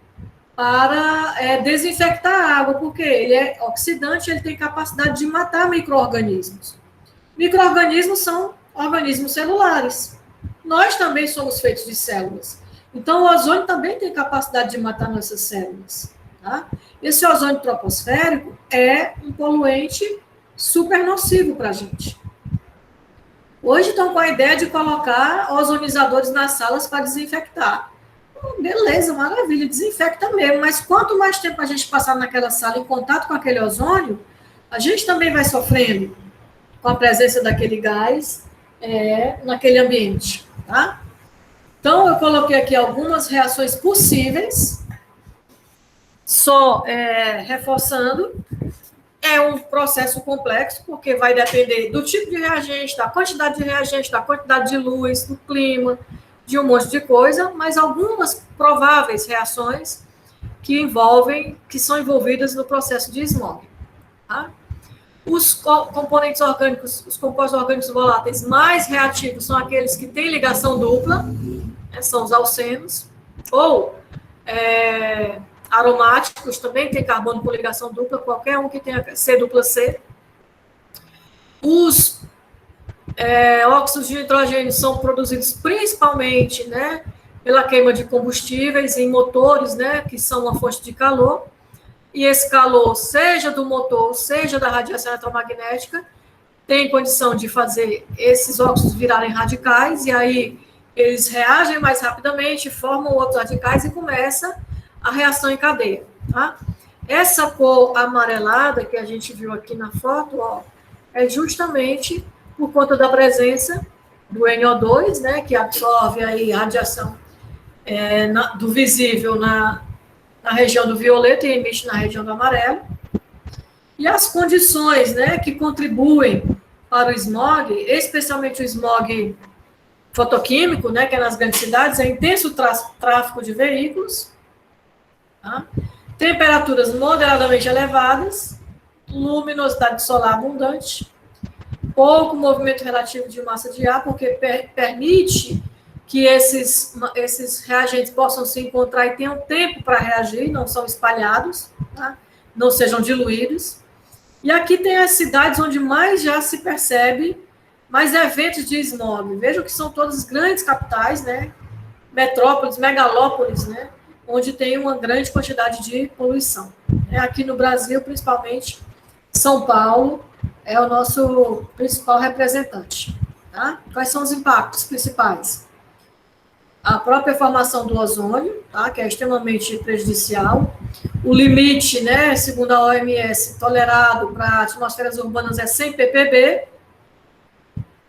para desinfectar a água, porque ele é oxidante, ele tem capacidade de matar micro-organismos. Micro-organismos são organismos celulares. Nós também somos feitos de células. Então, o ozônio também tem capacidade de matar nossas células. Tá? Esse ozônio troposférico é um poluente super nocivo para a gente. Hoje estão com a ideia de colocar ozonizadores nas salas para desinfectar. Beleza, maravilha, desinfecta mesmo, mas quanto mais tempo a gente passar naquela sala em contato com aquele ozônio, a gente também vai sofrendo com a presença daquele gás naquele ambiente, tá? Então, eu coloquei aqui algumas reações possíveis, só reforçando, é um processo complexo, porque vai depender do tipo de reagente, da quantidade de reagente, da quantidade de luz, do clima, de um monte de coisa, mas algumas prováveis reações que são envolvidas no processo de smog. Tá? Os componentes orgânicos, os compostos orgânicos voláteis mais reativos são aqueles que têm ligação dupla, são os alcenos, ou aromáticos, também tem carbono com ligação dupla, qualquer um que tenha C dupla C. Os óxidos de nitrogênio são produzidos principalmente, né, pela queima de combustíveis em motores, né, que são uma fonte de calor, e esse calor, seja do motor, seja da radiação eletromagnética, tem condição de fazer esses óxidos virarem radicais, e aí eles reagem mais rapidamente, formam outros radicais e começa a reação em cadeia. Tá? Essa cor amarelada que a gente viu aqui na foto, ó, é justamente por conta da presença do NO2, né, que absorve aí radiação do visível na região do violeta e emite na região do amarelo. E as condições, né, que contribuem para o smog, especialmente o smog fotoquímico, né, que é nas grandes cidades, é intenso tráfego de veículos, tá? Temperaturas moderadamente elevadas, luminosidade solar abundante, pouco movimento relativo de massa de ar, porque permite que esses reagentes possam se encontrar e tenham tempo para reagir, não são espalhados, tá? Não sejam diluídos. E aqui tem as cidades onde mais já se percebe mais eventos de smog. Vejam que são todas grandes capitais, né? Metrópoles, megalópolis, né? Onde tem uma grande quantidade de poluição. Aqui no Brasil, principalmente, São Paulo é o nosso principal representante. Tá? Quais são os impactos principais? A própria formação do ozônio, tá? Que é extremamente prejudicial. O limite, né, segundo a OMS, tolerado para atmosferas urbanas é 100 ppb.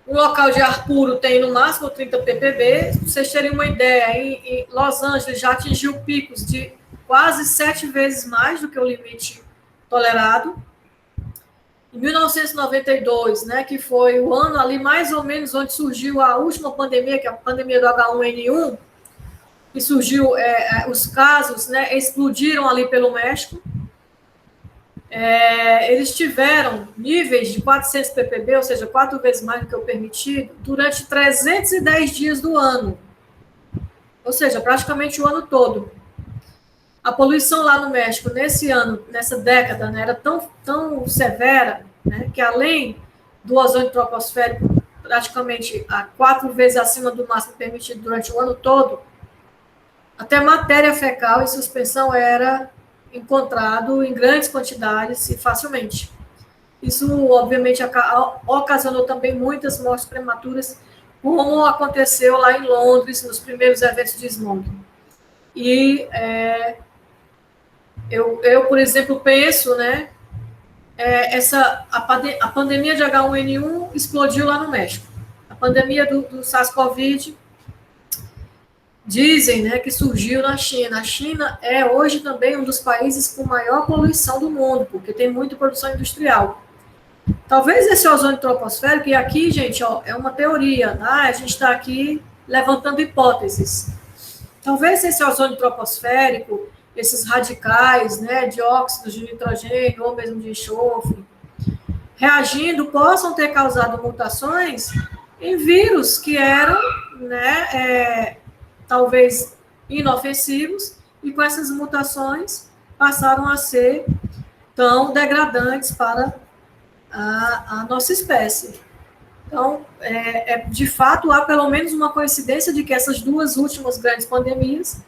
Um local de ar puro tem no máximo 30 ppb. Para vocês terem uma ideia, em Los Angeles já atingiu picos de quase 7 vezes mais do que o limite tolerado. Em 1992, né, que foi o ano ali mais ou menos onde surgiu a última pandemia, que é a pandemia do H1N1, que surgiu, os casos, né, explodiram ali pelo México. eles tiveram níveis de 400 ppb, ou seja, 4 vezes mais do que o permitido, durante 310 dias do ano. Ou seja, praticamente o ano todo. A poluição lá no México, nesse ano, nessa década, né, era tão severa, né, que além do ozônio troposférico praticamente 4 vezes acima do máximo permitido durante o ano todo, até matéria fecal em suspensão era encontrado em grandes quantidades e facilmente. Isso, obviamente, ocasionou também muitas mortes prematuras, como aconteceu lá em Londres, nos primeiros eventos de smog. E eu, por exemplo, penso, né, a pandemia de H1N1 explodiu lá no México. A pandemia do SARS-CoV, dizem, né, que surgiu na China. A China é hoje também um dos países com maior poluição do mundo, porque tem muita produção industrial. Talvez esse ozônio troposférico, e aqui, gente, ó, é uma teoria, tá? A gente está aqui levantando hipóteses. Talvez esse ozônio troposférico, esses radicais, né, de óxidos de nitrogênio ou mesmo de enxofre, reagindo, possam ter causado mutações em vírus que eram, né, talvez inofensivos, e com essas mutações passaram a ser tão degradantes para a nossa espécie. Então, de fato, há pelo menos uma coincidência de que essas duas últimas grandes pandemias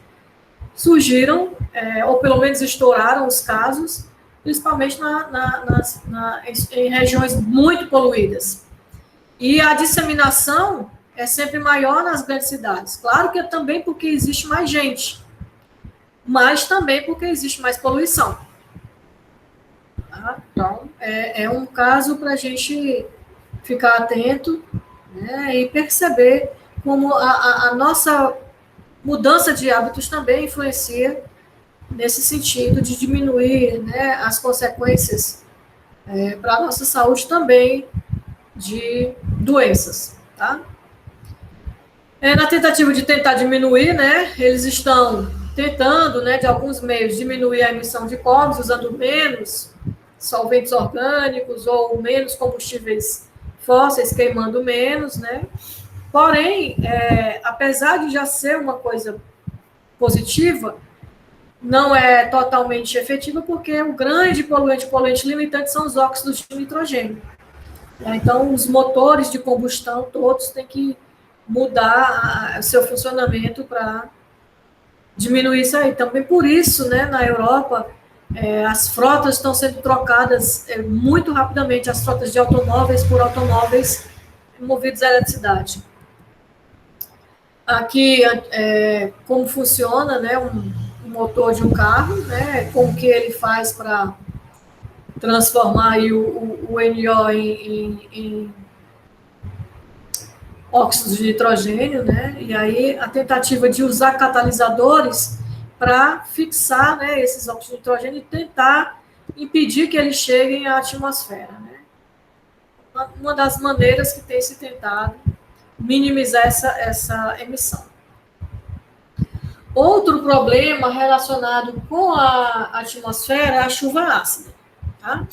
surgiram, ou pelo menos estouraram os casos, principalmente em regiões muito poluídas. E a disseminação é sempre maior nas grandes cidades. Claro que é também porque existe mais gente, mas também porque existe mais poluição. Tá? Então, é um caso para a gente ficar atento, né, e perceber como a nossa mudança de hábitos também influencia nesse sentido de diminuir, né, as consequências para a nossa saúde também de doenças. Tá? Na tentativa de tentar diminuir, né, eles estão tentando, né, de alguns meios, diminuir a emissão de COBs, usando menos solventes orgânicos ou menos combustíveis fósseis, queimando menos, né? Porém, apesar de já ser uma coisa positiva, não é totalmente efetiva, porque o grande poluente limitante são os óxidos de nitrogênio. Então, os motores de combustão todos têm que mudar o seu funcionamento para diminuir isso aí. Também por isso, né, na Europa, as frotas estão sendo trocadas muito rapidamente, as frotas de automóveis por automóveis movidos a eletricidade. Aqui, como funciona, né, um motor de um carro, né, como que ele faz para transformar aí o NO em óxidos de nitrogênio, né, e aí a tentativa de usar catalisadores para fixar, né, esses óxidos de nitrogênio e tentar impedir que eles cheguem à atmosfera. Né? Uma das maneiras que tem se tentado minimizar essa emissão. Outro problema relacionado com a atmosfera é a chuva ácida. Tá?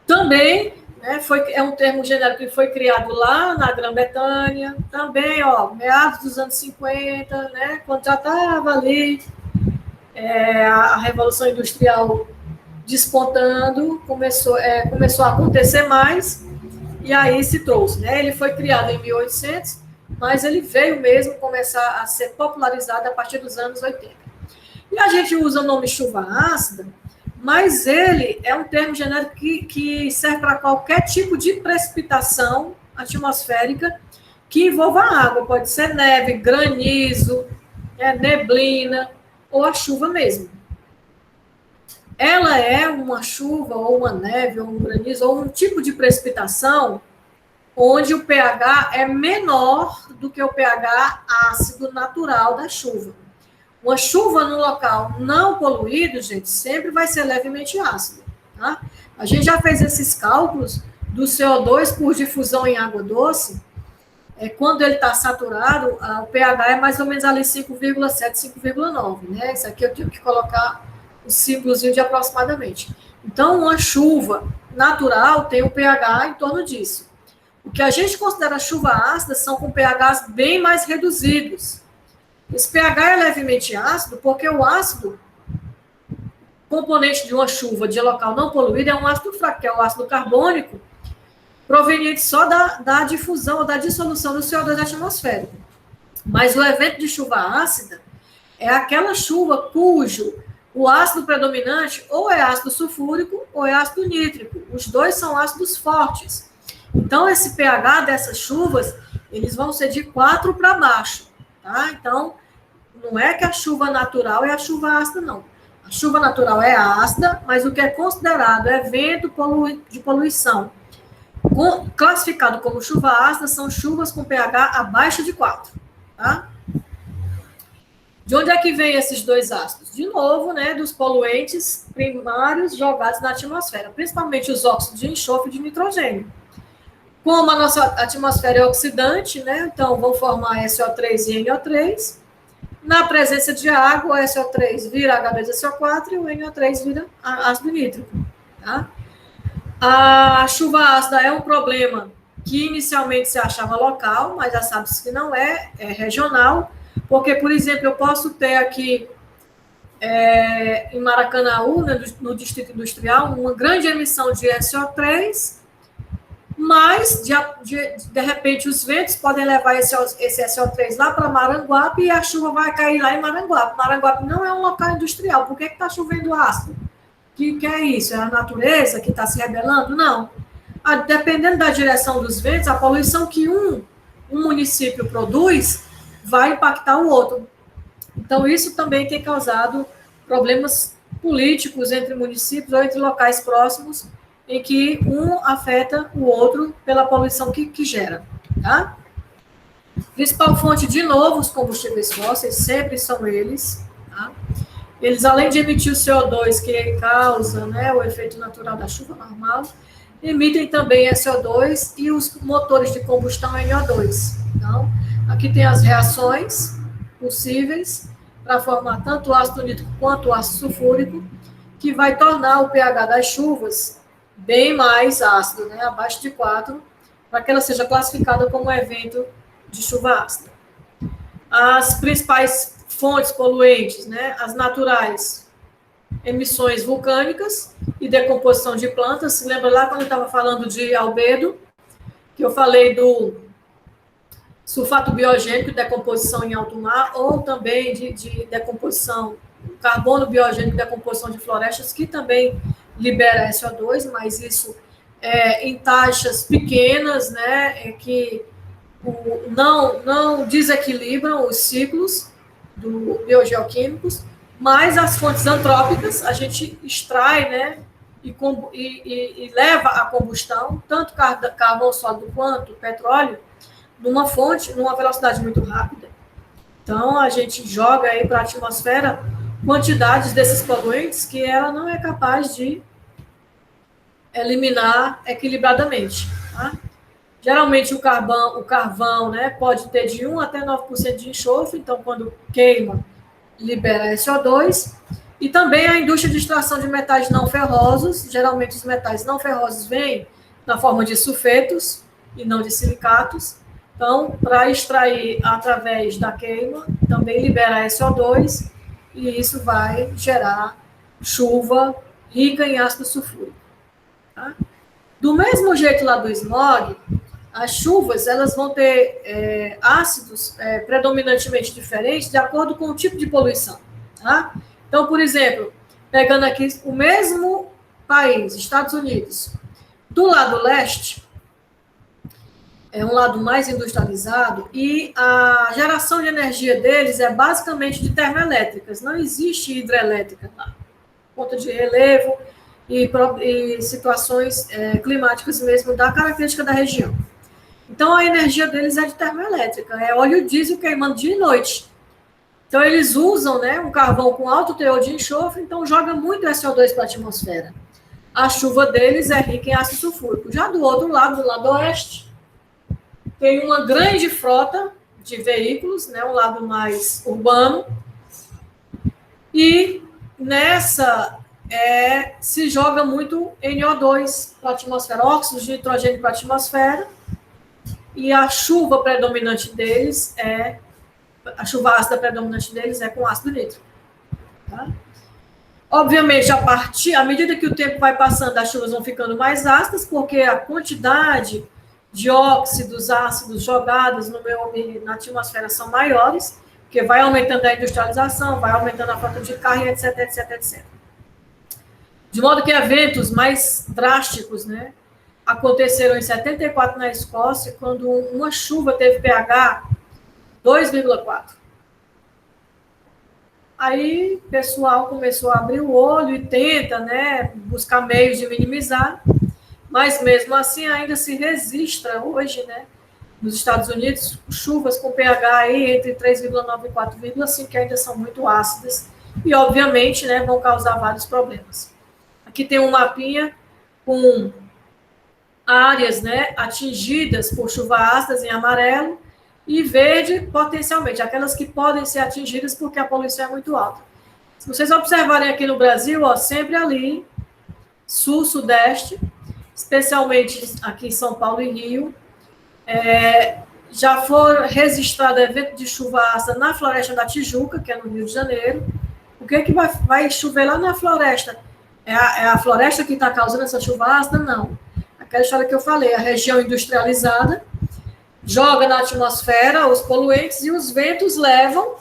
Também, né, é um termo genérico que foi criado lá na Grã-Bretanha, também, meados dos anos 50, né, quando já estava ali a Revolução Industrial despontando, começou a acontecer mais, e aí se trouxe. Né? Ele foi criado em 1800, mas ele veio mesmo começar a ser popularizado a partir dos anos 80. E a gente usa o nome chuva ácida, mas ele é um termo genérico que serve para qualquer tipo de precipitação atmosférica que envolva água. Pode ser neve, granizo, neblina ou a chuva mesmo. Ela é uma chuva ou uma neve ou um granizo ou um tipo de precipitação onde o pH é menor do que o pH ácido natural da chuva. Uma chuva no local não poluído, gente, sempre vai ser levemente ácido. Tá? A gente já fez esses cálculos do CO2 por difusão em água doce. Quando ele está saturado, o pH é mais ou menos ali 5,7, 5,9. Né? Isso aqui eu tive que colocar o símbolozinho de aproximadamente. Então, uma chuva natural tem um pH em torno disso. O que a gente considera chuva ácida são com pHs bem mais reduzidos. Esse pH é levemente ácido porque o ácido componente de uma chuva de local não poluído é um ácido fraco, que é o ácido carbônico, proveniente só da difusão ou da dissolução do CO2 atmosférico. Mas o evento de chuva ácida é aquela chuva cujo o ácido predominante ou é ácido sulfúrico ou é ácido nítrico. Os dois são ácidos fortes. Então, esse pH dessas chuvas, eles vão ser de 4 para baixo. Tá? Então, não é que a chuva natural é a chuva ácida, não. A chuva natural é ácida, mas o que é considerado evento de poluição classificado como chuva ácida são chuvas com pH abaixo de 4. Tá? De onde é que vem esses dois ácidos? De novo, né, dos poluentes primários jogados na atmosfera, principalmente os óxidos de enxofre e de nitrogênio. Como a nossa atmosfera é oxidante, né, então vão formar SO3 e NO3. Na presença de água, o SO3 vira H2SO4 e o NO3 vira ácido nítrico. Tá? A chuva ácida é um problema que inicialmente se achava local, mas já sabe-se que não é regional, porque, por exemplo, eu posso ter aqui em Maracanaú, né, no Distrito Industrial, uma grande emissão de SO3, mas, de repente, os ventos podem levar esse SO3 lá para Maranguape e a chuva vai cair lá em Maranguape. Maranguape não é um local industrial. Por que está chovendo ácido? O que é isso? É a natureza que está se rebelando? Não. Dependendo da direção dos ventos, a poluição que um município produz vai impactar o outro. Então, isso também tem causado problemas políticos entre municípios ou entre locais próximos, em que um afeta o outro pela poluição que gera. Tá? Principal fonte, de novo, os combustíveis fósseis, sempre são eles. Tá? Eles, além de emitir o CO2, que causa, né, o efeito natural da chuva normal, emitem também SO2 e os motores de combustão NO2. Então, aqui tem as reações possíveis para formar tanto o ácido nítrico quanto o ácido sulfúrico, que vai tornar o pH das chuvas bem mais ácido, né, abaixo de 4, para que ela seja classificada como evento de chuva ácida. As principais fontes poluentes, né, as naturais, emissões vulcânicas e decomposição de plantas. Se lembra lá quando eu estava falando de albedo, que eu falei do sulfato biogênico, decomposição em alto mar, ou também de decomposição, carbono biogênico, decomposição de florestas, que também libera SO2, mas isso em taxas pequenas, né, que não desequilibram os ciclos biogeoquímicos, mas as fontes antrópicas a gente extrai, né, e leva à combustão, tanto carvão sólido quanto petróleo, numa fonte, numa velocidade muito rápida. Então, a gente joga aí para a atmosfera quantidades desses poluentes que ela não é capaz de eliminar equilibradamente. Tá? Geralmente, o carvão, né, pode ter de 1 até 9% de enxofre, então, quando queima, libera SO2. E também a indústria de extração de metais não ferrosos. Geralmente, os metais não ferrosos vêm na forma de sulfetos e não de silicatos. Então, para extrair através da queima, também libera SO2 e isso vai gerar chuva rica em ácido sulfúrico. Tá? Do mesmo jeito lá do smog, as chuvas elas vão ter ácidos predominantemente diferentes de acordo com o tipo de poluição. Tá? Então, por exemplo, pegando aqui o mesmo país, Estados Unidos, do lado leste, é um lado mais industrializado e a geração de energia deles é basicamente de termoelétricas. Não existe hidrelétrica lá, por conta de relevo e situações climáticas mesmo da característica da região. Então, a energia deles é de termoelétrica, é óleo diesel queimando dia e noite. Então, eles usam, né, um carvão com alto teor de enxofre, então joga muito SO2 para a atmosfera. A chuva deles é rica em ácido sulfúrico. Já do outro lado, do lado oeste, tem uma grande frota de veículos, né, um lado mais urbano, e nessa se joga muito NO2 para a atmosfera, óxido de nitrogênio para a atmosfera, e a chuva predominante deles a chuva ácida predominante deles é com ácido nítrico. Tá? Obviamente, à medida que o tempo vai passando, as chuvas vão ficando mais ácidas, porque a quantidade de óxidos ácidos jogados no meio ambiente, na atmosfera, são maiores, porque vai aumentando a industrialização, vai aumentando a frota de carro, etc, etc, etc. De modo que eventos mais drásticos, né, aconteceram em 74 na Escócia, quando uma chuva teve pH 2,4. Aí o pessoal começou a abrir o olho e tenta, né, buscar meios de minimizar, mas mesmo assim ainda se registra hoje, né, nos Estados Unidos, chuvas com pH aí entre 3,9 e 4,5, que ainda são muito ácidas e, obviamente, né, vão causar vários problemas. Aqui tem um mapinha com áreas, né, atingidas por chuva ácidas em amarelo, e verde, potencialmente, aquelas que podem ser atingidas porque a poluição é muito alta. Se vocês observarem aqui no Brasil, ó, sempre ali, sul, sudeste, especialmente aqui em São Paulo e Rio, já foi registrado evento de chuva ácida na Floresta da Tijuca, que é no Rio de Janeiro. O que é que vai chover lá na floresta? É a floresta que está causando essa chuva ácida? Não. Aquela história que eu falei, a região industrializada, joga na atmosfera os poluentes e os ventos levam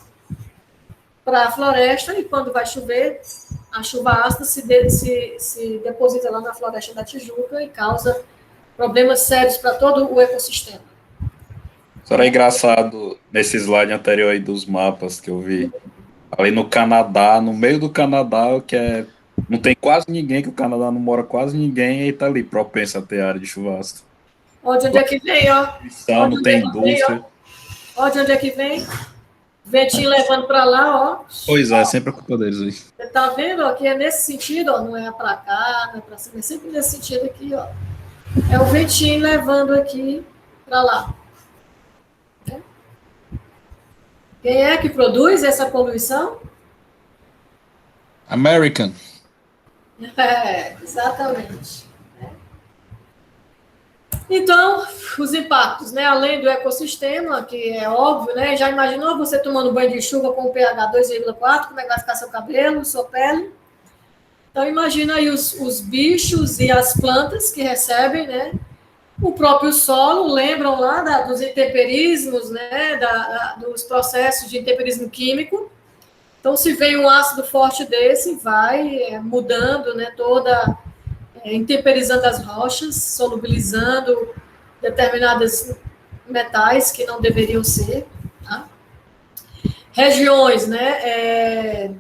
para a floresta, e quando vai chover, a chuva ácida se deposita lá na Floresta da Tijuca e causa problemas sérios para todo o ecossistema. Isso era engraçado nesse slide anterior aí dos mapas que eu vi. Ali no Canadá, no meio do Canadá, não tem quase ninguém, que o Canadá não mora quase ninguém, e tá ali propenso a ter área de chuva ácida. Onde é que vem, ó? Não tem indústria. Ó, de onde é que vem? Ventinho levando para lá, ó. Pois é, sempre a culpa deles aí. Você tá vendo, ó, que é nesse sentido, ó, não é para cá, não é para cima, é sempre nesse sentido aqui, ó. É o ventinho levando aqui para lá. Quem é que produz essa poluição? American. Exatamente. Então, os impactos, né? Além do ecossistema, que é óbvio, né? Já imaginou você tomando banho de chuva com pH 2,4? Como é que vai ficar seu cabelo, sua pele? Então, imagina aí os bichos e as plantas que recebem, né? O próprio solo, lembram lá dos intemperismos, né? Dos processos de intemperismo químico. Então, se vem um ácido forte desse, vai mudando, né? Intemperizando as rochas, solubilizando determinados metais que não deveriam ser. Tá? Regiões, né,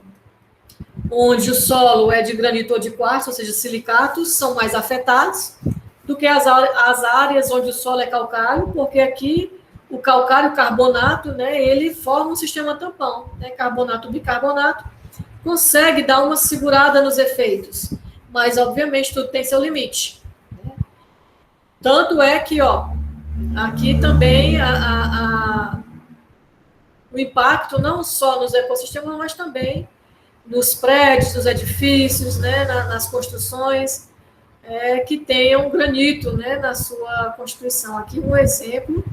onde o solo é de granito ou de quartzo, ou seja, silicatos, são mais afetados do que as áreas onde o solo é calcário, porque aqui o calcário, o carbonato, né, ele forma um sistema tampão, né, carbonato, bicarbonato, consegue dar uma segurada nos efeitos. Mas, obviamente, tudo tem seu limite. Né? Tanto é que, ó, aqui também o impacto não só nos ecossistemas, mas também nos prédios, nos edifícios, né, nas construções que tenham granito, né, na sua constituição. Aqui um exemplo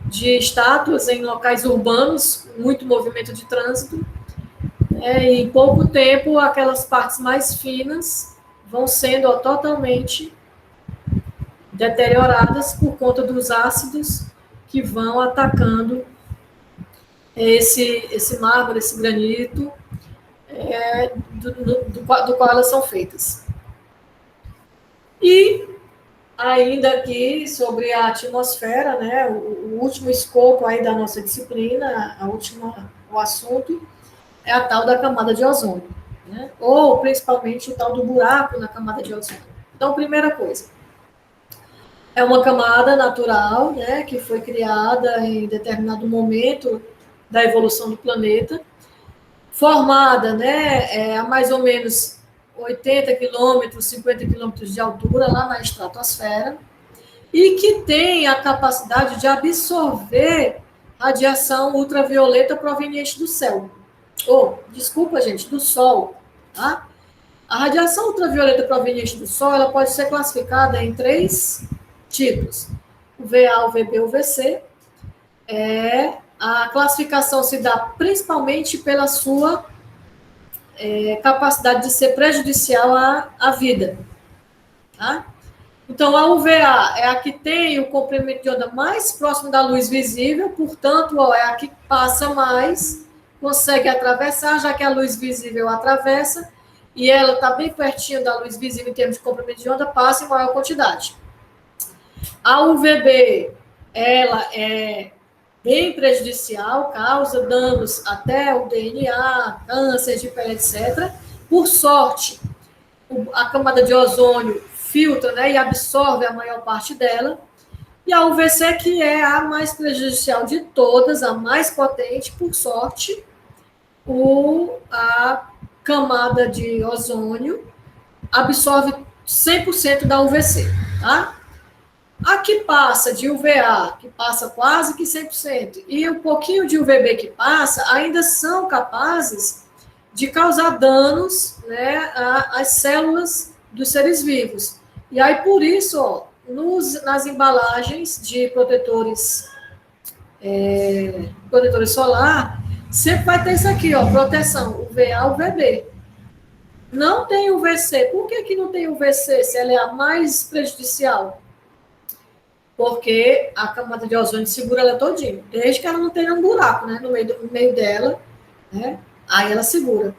de estátuas em locais urbanos, muito movimento de trânsito, e em pouco tempo aquelas partes mais finas vão sendo totalmente deterioradas por conta dos ácidos que vão atacando esse mármore, esse granito, do qual elas são feitas. E ainda aqui sobre a atmosfera, né, o último escopo aí da nossa disciplina, o assunto é a tal da camada de ozônio. Né? Ou, principalmente, o tal do buraco na camada de ozônio. Então, primeira coisa, é uma camada natural, né, que foi criada em determinado momento da evolução do planeta, formada, né, a mais ou menos 80 quilômetros, 50 quilômetros de altura, lá na estratosfera, e que tem a capacidade de absorver radiação ultravioleta proveniente do céu. Desculpa, gente, do Sol. tá? A radiação ultravioleta proveniente do Sol, ela pode ser classificada em 3 tipos. O VA, o VB, o VC. A classificação se dá principalmente pela sua capacidade de ser prejudicial à vida, tá? Então, a UVA é a que tem o comprimento de onda mais próximo da luz visível, portanto, é a que passa mais, consegue atravessar, já que a luz visível atravessa, e ela está bem pertinho da luz visível em termos de comprimento de onda, passa em maior quantidade. A UVB, ela é bem prejudicial, causa danos até o DNA, câncer de pele, etc. Por sorte, a camada de ozônio filtra, né, e absorve a maior parte dela. E a UVC, que é a mais prejudicial de todas, a mais potente, por sorte, a camada de ozônio absorve 100% da UVC, tá? A que passa de UVA, que passa quase que 100%, e um pouquinho de UVB que passa, ainda são capazes de causar danos, né, às células dos seres vivos. E aí, por isso, ó, nas embalagens de protetores solar, sempre vai ter isso aqui, ó, proteção, UVA, UVB. Não tem UVC. Por que não tem UVC, se ela é a mais prejudicial? Porque a camada de ozônio segura ela todinha, desde que ela não tenha um buraco, né, no meio dela, né, aí ela segura.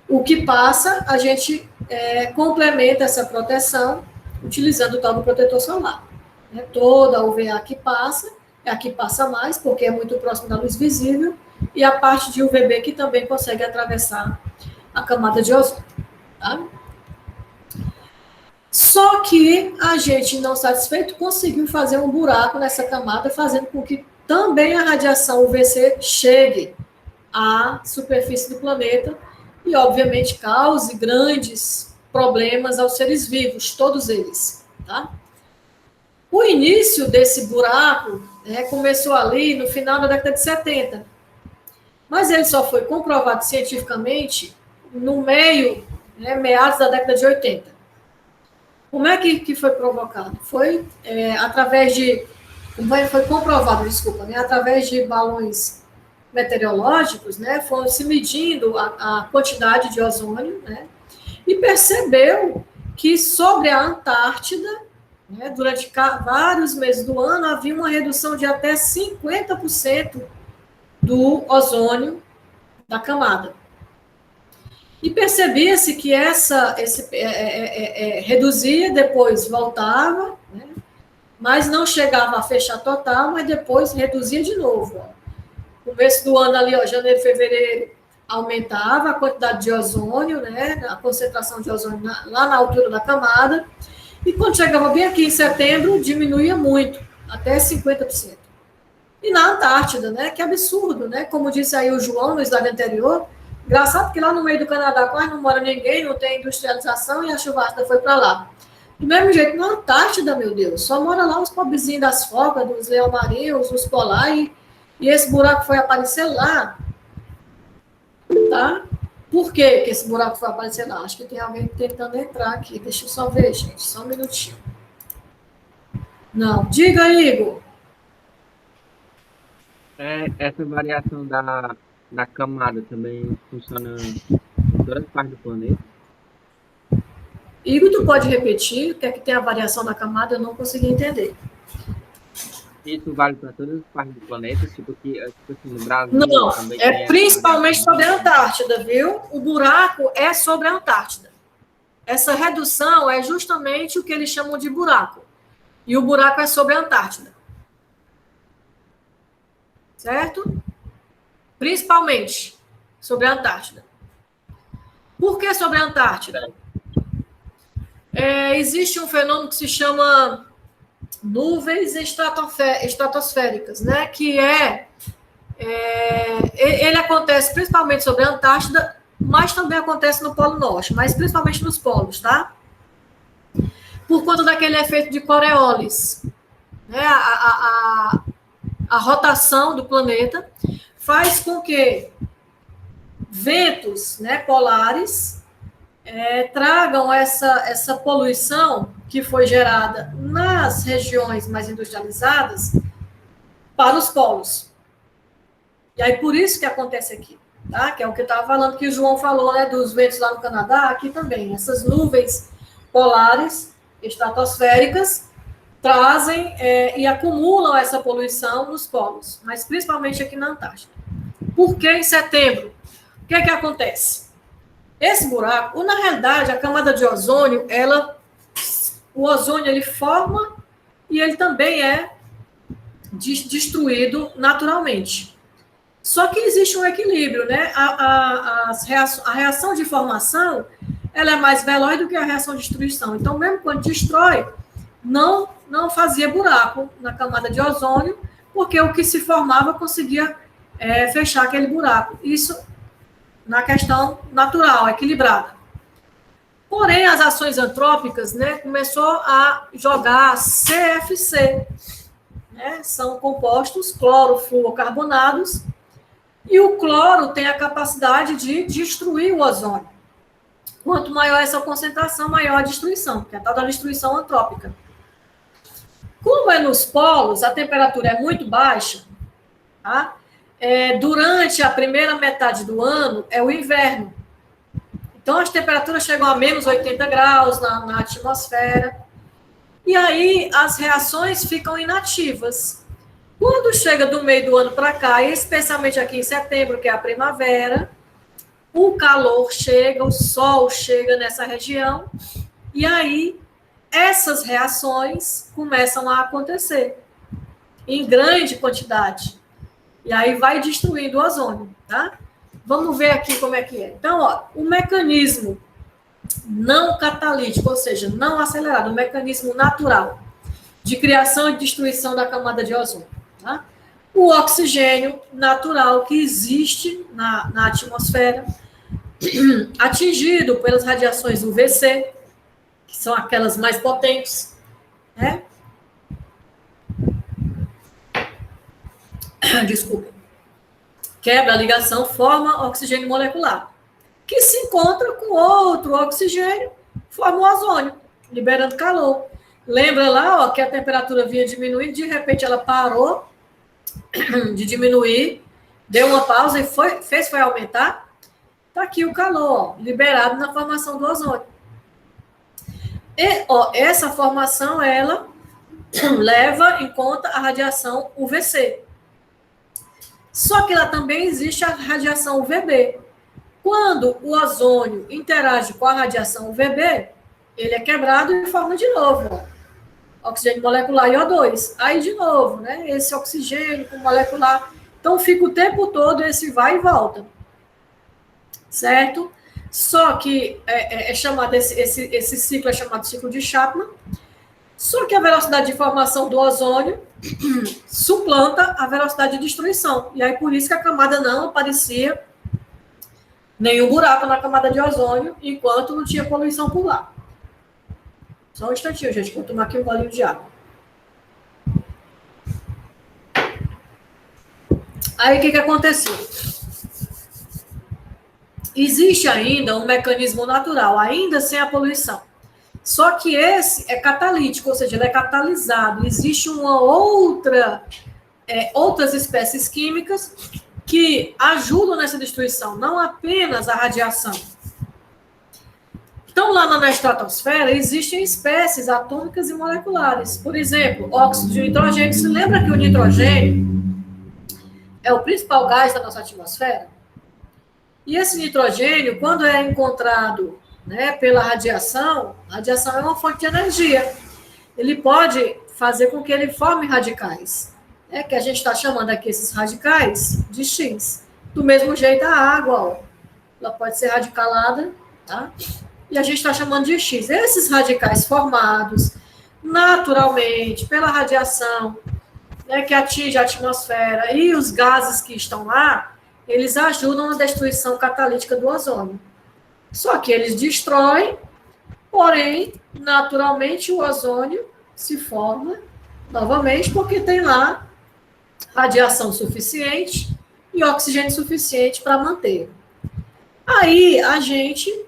O que passa, a gente complementa essa proteção utilizando o tal do protetor solar. Né? Toda a UVA que passa, é a que passa mais, porque é muito próximo da luz visível, e a parte de UVB que também consegue atravessar a camada de ozônio. Tá? Só que a gente, não satisfeito, conseguiu fazer um buraco nessa camada, fazendo com que também a radiação UVC chegue à superfície do planeta e, obviamente, cause grandes problemas aos seres vivos, todos eles. Tá? O início desse buraco começou ali no final da década de 70, mas ele só foi comprovado cientificamente no meados da década de 80. Como é que foi provocado? Foi foi comprovado, através de balões meteorológicos, né, foram se medindo a quantidade de ozônio, né, e percebeu que sobre a Antártida, né, durante vários meses do ano, havia uma redução de até 50% do ozônio da camada. E percebia-se que reduzia, depois voltava, né? Mas não chegava a fechar total, mas depois reduzia de novo. Ó. No começo do ano ali, ó, janeiro, fevereiro, aumentava a quantidade de ozônio, né? A concentração de ozônio lá na altura da camada, e quando chegava bem aqui em setembro, diminuía muito, até 50%. E na Antártida, né? Que absurdo, né? Como disse aí o João no slide anterior, engraçado que lá no meio do Canadá quase não mora ninguém, não tem industrialização e a chuva ácida foi para lá. Do mesmo jeito, na Antártida, meu Deus, só mora lá os pobrezinhos das focas, dos leão marinhos, os polar, e esse buraco foi aparecer lá. Tá? Por que esse buraco foi aparecer lá? Acho que tem alguém tentando entrar aqui. Deixa eu só ver, gente, só um minutinho. Não, diga, Igor. Essa variação da camada também funciona em todas as partes do planeta? Igor, tu pode repetir o que é que tem a variação da camada? Eu não consegui entender. Isso vale para todas as partes do planeta? Tipo assim, no Brasil? Não, também é principalmente sobre a Antártida, viu? O buraco é sobre a Antártida. Essa redução é justamente o que eles chamam de buraco. E o buraco é sobre a Antártida. Certo? Principalmente sobre a Antártida. Por que sobre a Antártida? Existe um fenômeno que se chama nuvens estratosféricas, né? Que ele acontece principalmente sobre a Antártida, mas também acontece no Polo Norte, mas principalmente nos polos, tá? Por conta daquele efeito de Coriolis, né? A rotação do planeta faz com que ventos, né, polares tragam essa poluição que foi gerada nas regiões mais industrializadas para os polos. E aí, por isso que acontece aqui, tá? Que é o que eu estava falando, que o João falou, né, dos ventos lá no Canadá, aqui também. Essas nuvens polares, estratosféricas, trazem e acumulam essa poluição nos polos, mas principalmente aqui na Antártida. Por que em setembro? O que acontece? Esse buraco, na realidade, a camada de ozônio, o ozônio ele forma e ele também é destruído naturalmente. Só que existe um equilíbrio, né? A reação de formação, ela é mais veloz do que a reação de destruição. Então, mesmo quando destrói, não fazia buraco na camada de ozônio, porque o que se formava conseguia fechar aquele buraco. Isso na questão natural, equilibrada. Porém, as ações antrópicas, né, começou a jogar CFC, né, são compostos clorofluorocarbonados, e o cloro tem a capacidade de destruir o ozônio. Quanto maior essa concentração, maior a destruição, que é a tal da destruição antrópica. Como é nos polos, a temperatura é muito baixa, tá? Durante a primeira metade do ano é o inverno. Então, as temperaturas chegam a menos 80 graus na atmosfera. E aí, as reações ficam inativas. Quando chega do meio do ano para cá, especialmente aqui em setembro, que é a primavera, o calor chega, o sol chega nessa região, e aí essas reações começam a acontecer em grande quantidade. E aí vai destruindo o ozônio, tá? Vamos ver aqui como é que é. Então, ó, o mecanismo não catalítico, ou seja, não acelerado, o mecanismo natural de criação e destruição da camada de ozônio, tá? O oxigênio natural que existe na atmosfera, atingido pelas radiações UVC, que são aquelas mais potentes, né? Desculpa. Quebra a ligação, forma oxigênio molecular, que se encontra com outro oxigênio, forma o ozônio, liberando calor. Lembra lá, ó, que a temperatura vinha diminuindo, de repente ela parou de diminuir, deu uma pausa e foi aumentar. Está aqui o calor, ó, liberado na formação do ozônio. E, ó, essa formação, ela leva em conta a radiação UVC. Só que lá também existe a radiação UVB. Quando o ozônio interage com a radiação UVB, ele é quebrado e forma de novo, ó, oxigênio molecular e O2. Aí, de novo, né, esse oxigênio com molecular. Então, fica o tempo todo esse vai e volta. Certo? Só que chamado esse ciclo é chamado ciclo de Chapman. Só que a velocidade de formação do ozônio suplanta a velocidade de destruição. E aí, por isso que a camada não aparecia nenhum buraco na camada de ozônio, enquanto não tinha poluição por lá. Só um instantinho, gente, vou tomar aqui um golinho de água. Aí, o que aconteceu? Existe ainda um mecanismo natural, ainda sem a poluição. Só que esse é catalítico, ou seja, ele é catalisado. Existe outras espécies químicas que ajudam nessa destruição, não apenas a radiação. Então, lá na estratosfera, existem espécies atômicas e moleculares. Por exemplo, óxido de nitrogênio. Você lembra que o nitrogênio é o principal gás da nossa atmosfera? E esse nitrogênio, quando é encontrado, né, pela radiação, a radiação é uma fonte de energia. Ele pode fazer com que ele forme radicais, né, que a gente está chamando aqui esses radicais de X. Do mesmo jeito a água, ó, ela pode ser radicalada, tá? E a gente está chamando de X. Esses radicais formados naturalmente pela radiação, né, que atinge a atmosfera e os gases que estão lá, eles ajudam na destruição catalítica do ozônio. Só que eles destroem, porém, naturalmente, o ozônio se forma novamente porque tem lá radiação suficiente e oxigênio suficiente para manter. Aí, a gente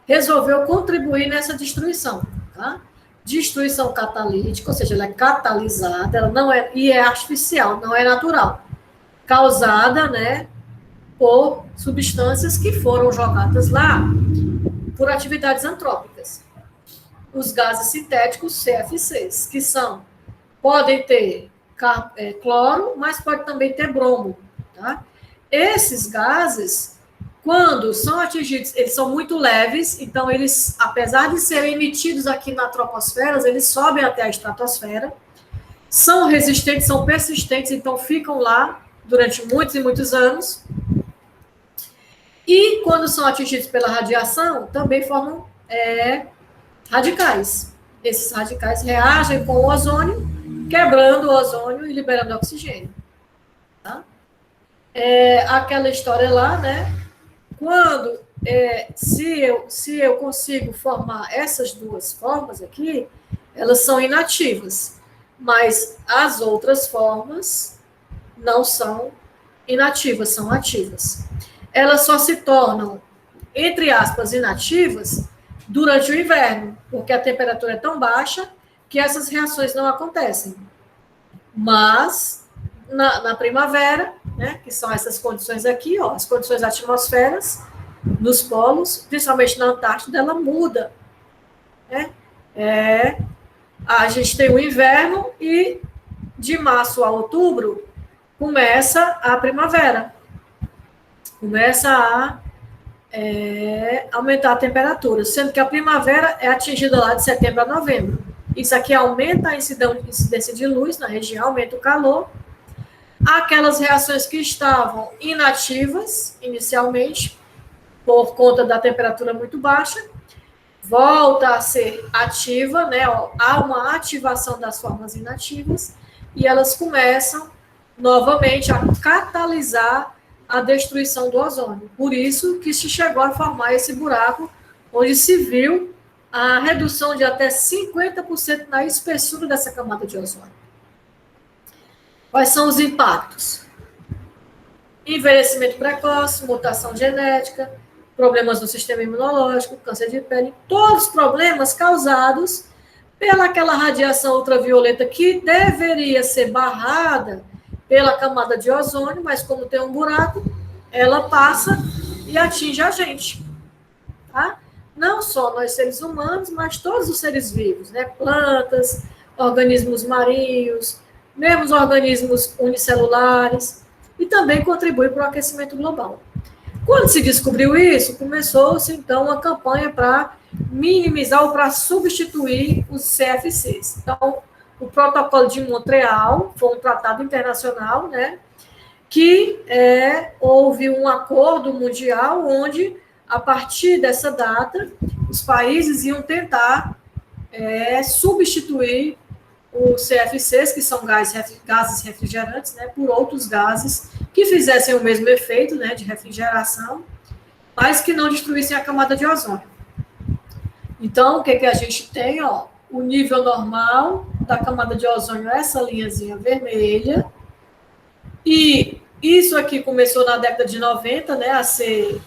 resolveu contribuir nessa destruição, tá? Destruição catalítica, ou seja, ela é catalisada, ela não é, e é artificial, não é natural, causada, né, por substâncias que foram jogadas lá por atividades antrópicas. Os gases sintéticos CFCs, que podem ter cloro, mas pode também ter bromo, tá? Esses gases, quando são atingidos, eles são muito leves, então eles, apesar de serem emitidos aqui na troposfera, eles sobem até a estratosfera, são resistentes, são persistentes, então ficam lá durante muitos e muitos anos. E quando são atingidos pela radiação, também formam radicais. Esses radicais reagem com o ozônio, quebrando o ozônio e liberando oxigênio. Tá? Aquela história lá, né? Quando, se eu consigo formar essas duas formas aqui, elas são inativas, mas as outras formas não são inativas, são ativas. Elas só se tornam, entre aspas, inativas durante o inverno, porque a temperatura é tão baixa que essas reações não acontecem. Mas, na primavera, né, que são essas condições aqui, ó, as condições atmosferas, nos polos, principalmente na Antártida, ela muda. Né? A gente tem o inverno e de março a outubro começa a primavera. Começa a aumentar a temperatura, sendo que a primavera é atingida lá de setembro a novembro. Isso aqui aumenta a incidência de luz na região, aumenta o calor. Aquelas reações que estavam inativas inicialmente, por conta da temperatura muito baixa, volta a ser ativa, né? Há uma ativação das formas inativas e elas começam novamente a catalisar a destruição do ozônio. Por isso que se chegou a formar esse buraco, onde se viu a redução de até 50% na espessura dessa camada de ozônio. Quais são os impactos? Envelhecimento precoce, mutação genética, problemas no sistema imunológico, câncer de pele, todos os problemas causados pelaquela radiação ultravioleta que deveria ser barrada pela camada de ozônio, mas como tem um buraco, ela passa e atinge a gente. Tá? Não só nós seres humanos, mas todos os seres vivos, né? Plantas, organismos marinhos, mesmo os organismos unicelulares, e também contribui para o aquecimento global. Quando se descobriu isso, começou-se, então, uma campanha para minimizar ou para substituir os CFCs. Então, o Protocolo de Montreal foi um tratado internacional, né, que houve um acordo mundial onde, a partir dessa data, os países iam tentar substituir os CFCs, que são gases refrigerantes, né, por outros gases que fizessem o mesmo efeito, né, de refrigeração, mas que não destruíssem a camada de ozônio. Então, o que a gente tem? Ó, o nível normal da camada de ozônio é essa linhazinha vermelha, e isso aqui começou na década de 90, né, a ser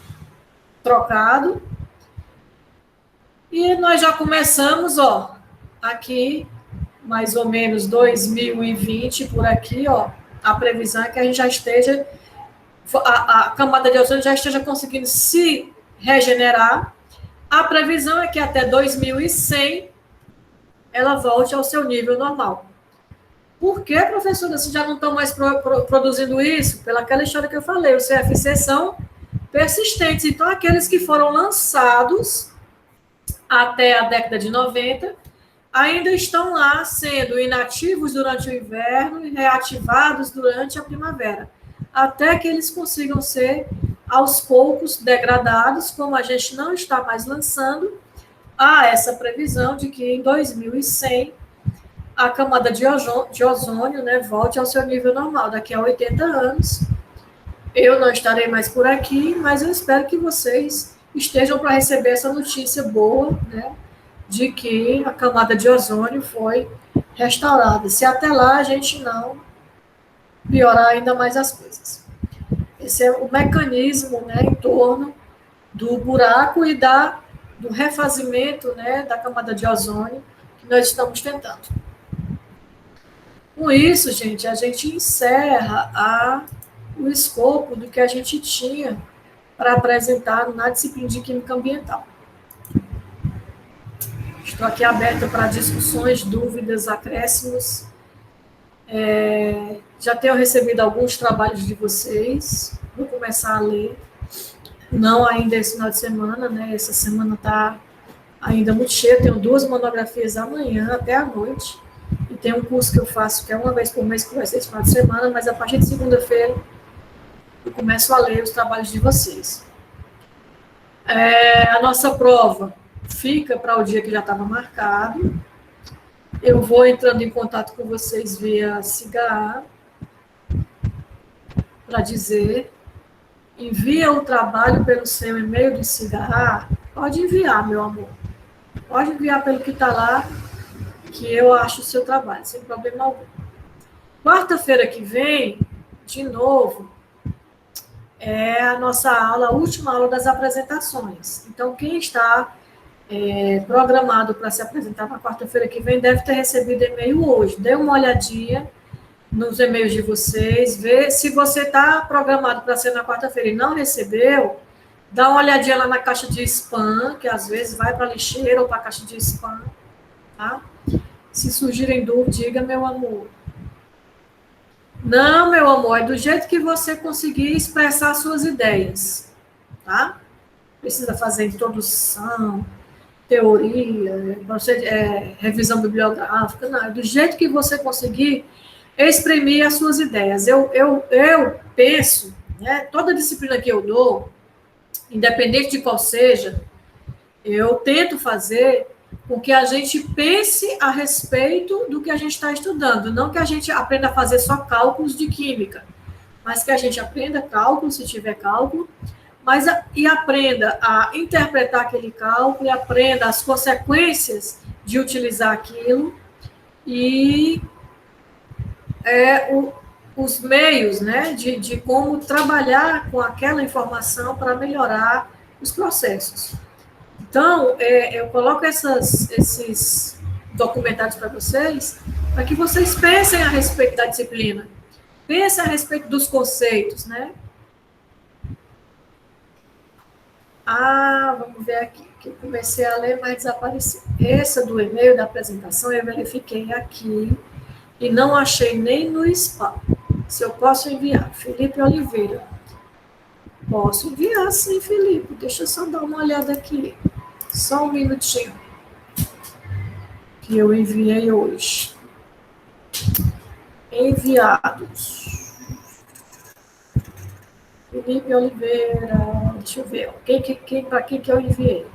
trocado, e nós já começamos, ó, aqui, mais ou menos 2020, por aqui, ó, a previsão é que a gente já esteja, a camada de ozônio já esteja conseguindo se regenerar. A previsão é que até 2100 ela volte ao seu nível normal. Por que, professora, vocês já não estão mais produzindo isso? Pelaquela história que eu falei, os CFC são persistentes. Então, aqueles que foram lançados até a década de 90 ainda estão lá sendo inativos durante o inverno e reativados durante a primavera, até que eles consigam ser, aos poucos, degradados, como a gente não está mais lançando, há essa previsão de que em 2100 a camada de ozônio, né, volte ao seu nível normal, daqui a 80 anos. Eu não estarei mais por aqui, mas eu espero que vocês estejam para receber essa notícia boa, né, de que a camada de ozônio foi restaurada. Se até lá a gente não piorar ainda mais as coisas. Esse é o mecanismo, né, em torno do buraco e do refazimento, né, da camada de ozônio que nós estamos tentando. Com isso, gente, a gente encerra o escopo do que a gente tinha para apresentar na disciplina de Química Ambiental. Estou aqui aberta para discussões, dúvidas, acréscimos. Já tenho recebido alguns trabalhos de vocês, vou começar a ler. Não ainda esse final de semana, né? Essa semana está ainda muito cheia, tenho 2 monografias amanhã até à noite, e tem um curso que eu faço, que é uma vez por mês, que vai ser esse final de semana, mas a partir de segunda-feira eu começo a ler os trabalhos de vocês. A nossa prova fica para o dia que já estava marcado. Eu vou entrando em contato com vocês via CIGA para dizer, envia o trabalho pelo seu e-mail do CIGA. Pode enviar, meu amor. Pode enviar pelo que está lá, que eu acho o seu trabalho, sem problema algum. Quarta-feira que vem, de novo, é a nossa aula, a última aula das apresentações. Então, quem está programado para se apresentar na quarta-feira que vem deve ter recebido e-mail hoje. Dê uma olhadinha nos e-mails de vocês, vê se você está programado para ser na quarta-feira e não recebeu, dá uma olhadinha lá na caixa de spam, que às vezes vai para a lixeira ou para a caixa de spam, tá? Se surgirem dúvidas, diga, meu amor. Não, meu amor, é do jeito que você conseguir expressar suas ideias, tá? Precisa fazer introdução, teoria, revisão bibliográfica, não, é do jeito que você conseguir exprimir as suas ideias. Eu penso, né, toda disciplina que eu dou, independente de qual seja, eu tento fazer com que a gente pense a respeito do que a gente está estudando, não que a gente aprenda a fazer só cálculos de química, mas que a gente aprenda cálculo, se tiver cálculo, e aprenda a interpretar aquele cálculo, e aprenda as consequências de utilizar aquilo, e os meios, né, de como trabalhar com aquela informação para melhorar os processos. Então, eu coloco esses documentários para vocês, para que vocês pensem a respeito da disciplina, pensem a respeito dos conceitos, né? Vamos ver aqui, que eu comecei a ler, mas desapareceu. Essa do e-mail da apresentação, eu verifiquei aqui, e não achei nem no spam. Se eu posso enviar. Felipe Oliveira. Posso enviar, sim, Felipe. Deixa eu só dar uma olhada aqui. Só um minutinho. Que eu enviei hoje. Enviados. Felipe Oliveira. Deixa eu ver. Para quem que eu enviei?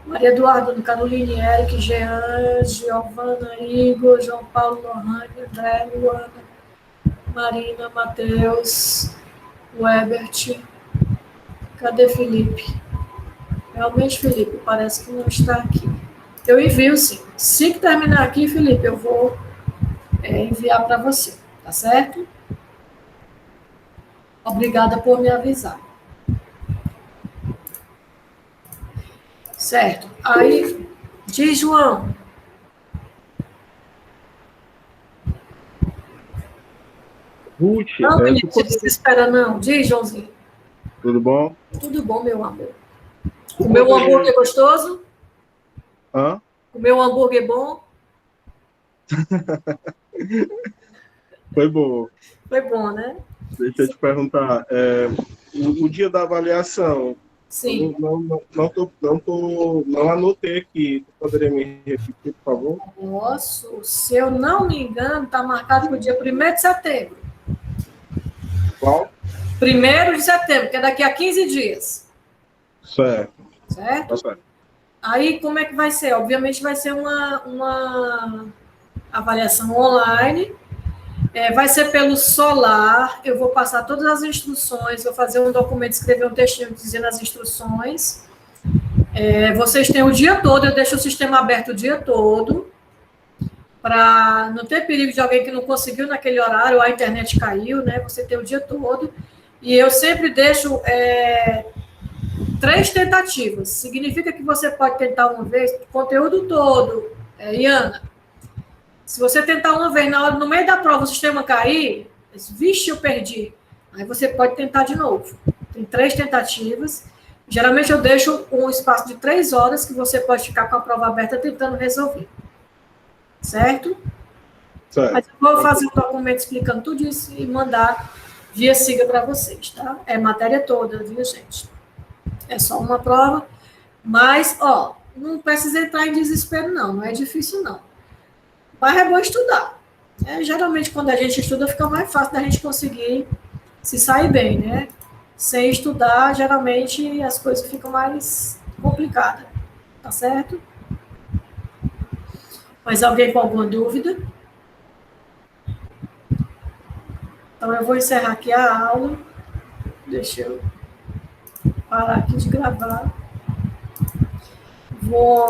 Maria Eduardo, Caroline, Eric, Jean, Giovana, Igor, João Paulo, Lohane, André, Luana, Marina, Matheus, Webert. Cadê Felipe? Realmente, Felipe, parece que não está aqui. Eu envio, sim. Se que terminar aqui, Felipe, eu vou enviar para você, tá certo? Obrigada por me avisar. Certo. Aí, diz, João. Ruth, Não, Felipe, você desespera, não. Diz, Joãozinho. tudo bom? Tudo bom, meu amor. O meu hambúrguer é gostoso? Hã? O meu hambúrguer é bom? Foi bom. Foi bom, né? Deixa eu te perguntar, o dia da avaliação, Sim. não anotei aqui, tu poderia me repetir, por favor? Nossa, se eu não me engano, está marcado para o dia 1º de setembro. Qual? 1º de setembro, que é daqui a 15 dias. Certo. Certo? Tá certo. Aí, como é que vai ser? Obviamente, vai ser uma avaliação online. Vai ser pelo Solar. Eu vou passar todas as instruções, vou fazer um documento, escrever um textinho dizendo as instruções. Vocês têm o dia todo, eu deixo o sistema aberto o dia todo, para não ter perigo de alguém que não conseguiu naquele horário, ou a internet caiu, né? Você tem o dia todo. E eu sempre deixo 3 tentativas. Significa que você pode tentar uma vez o conteúdo todo, Iana. Se você tentar uma vez, no meio da prova o sistema cair, vixe, eu perdi. Aí você pode tentar de novo. Tem 3 tentativas. Geralmente eu deixo um espaço de 3 horas que você pode ficar com a prova aberta tentando resolver. Certo? Mas eu vou fazer um documento explicando tudo isso e mandar via SIGA para vocês, tá? É matéria toda, viu, gente? É só uma prova. Mas, ó, não precisa entrar em desespero, não. Não é difícil, não. Mas é bom estudar. Geralmente, quando a gente estuda, fica mais fácil da gente conseguir se sair bem, né? Sem estudar, geralmente, as coisas ficam mais complicadas. Tá certo? Mas alguém com alguma dúvida? Então, eu vou encerrar aqui a aula. Deixa eu parar aqui de gravar. Vou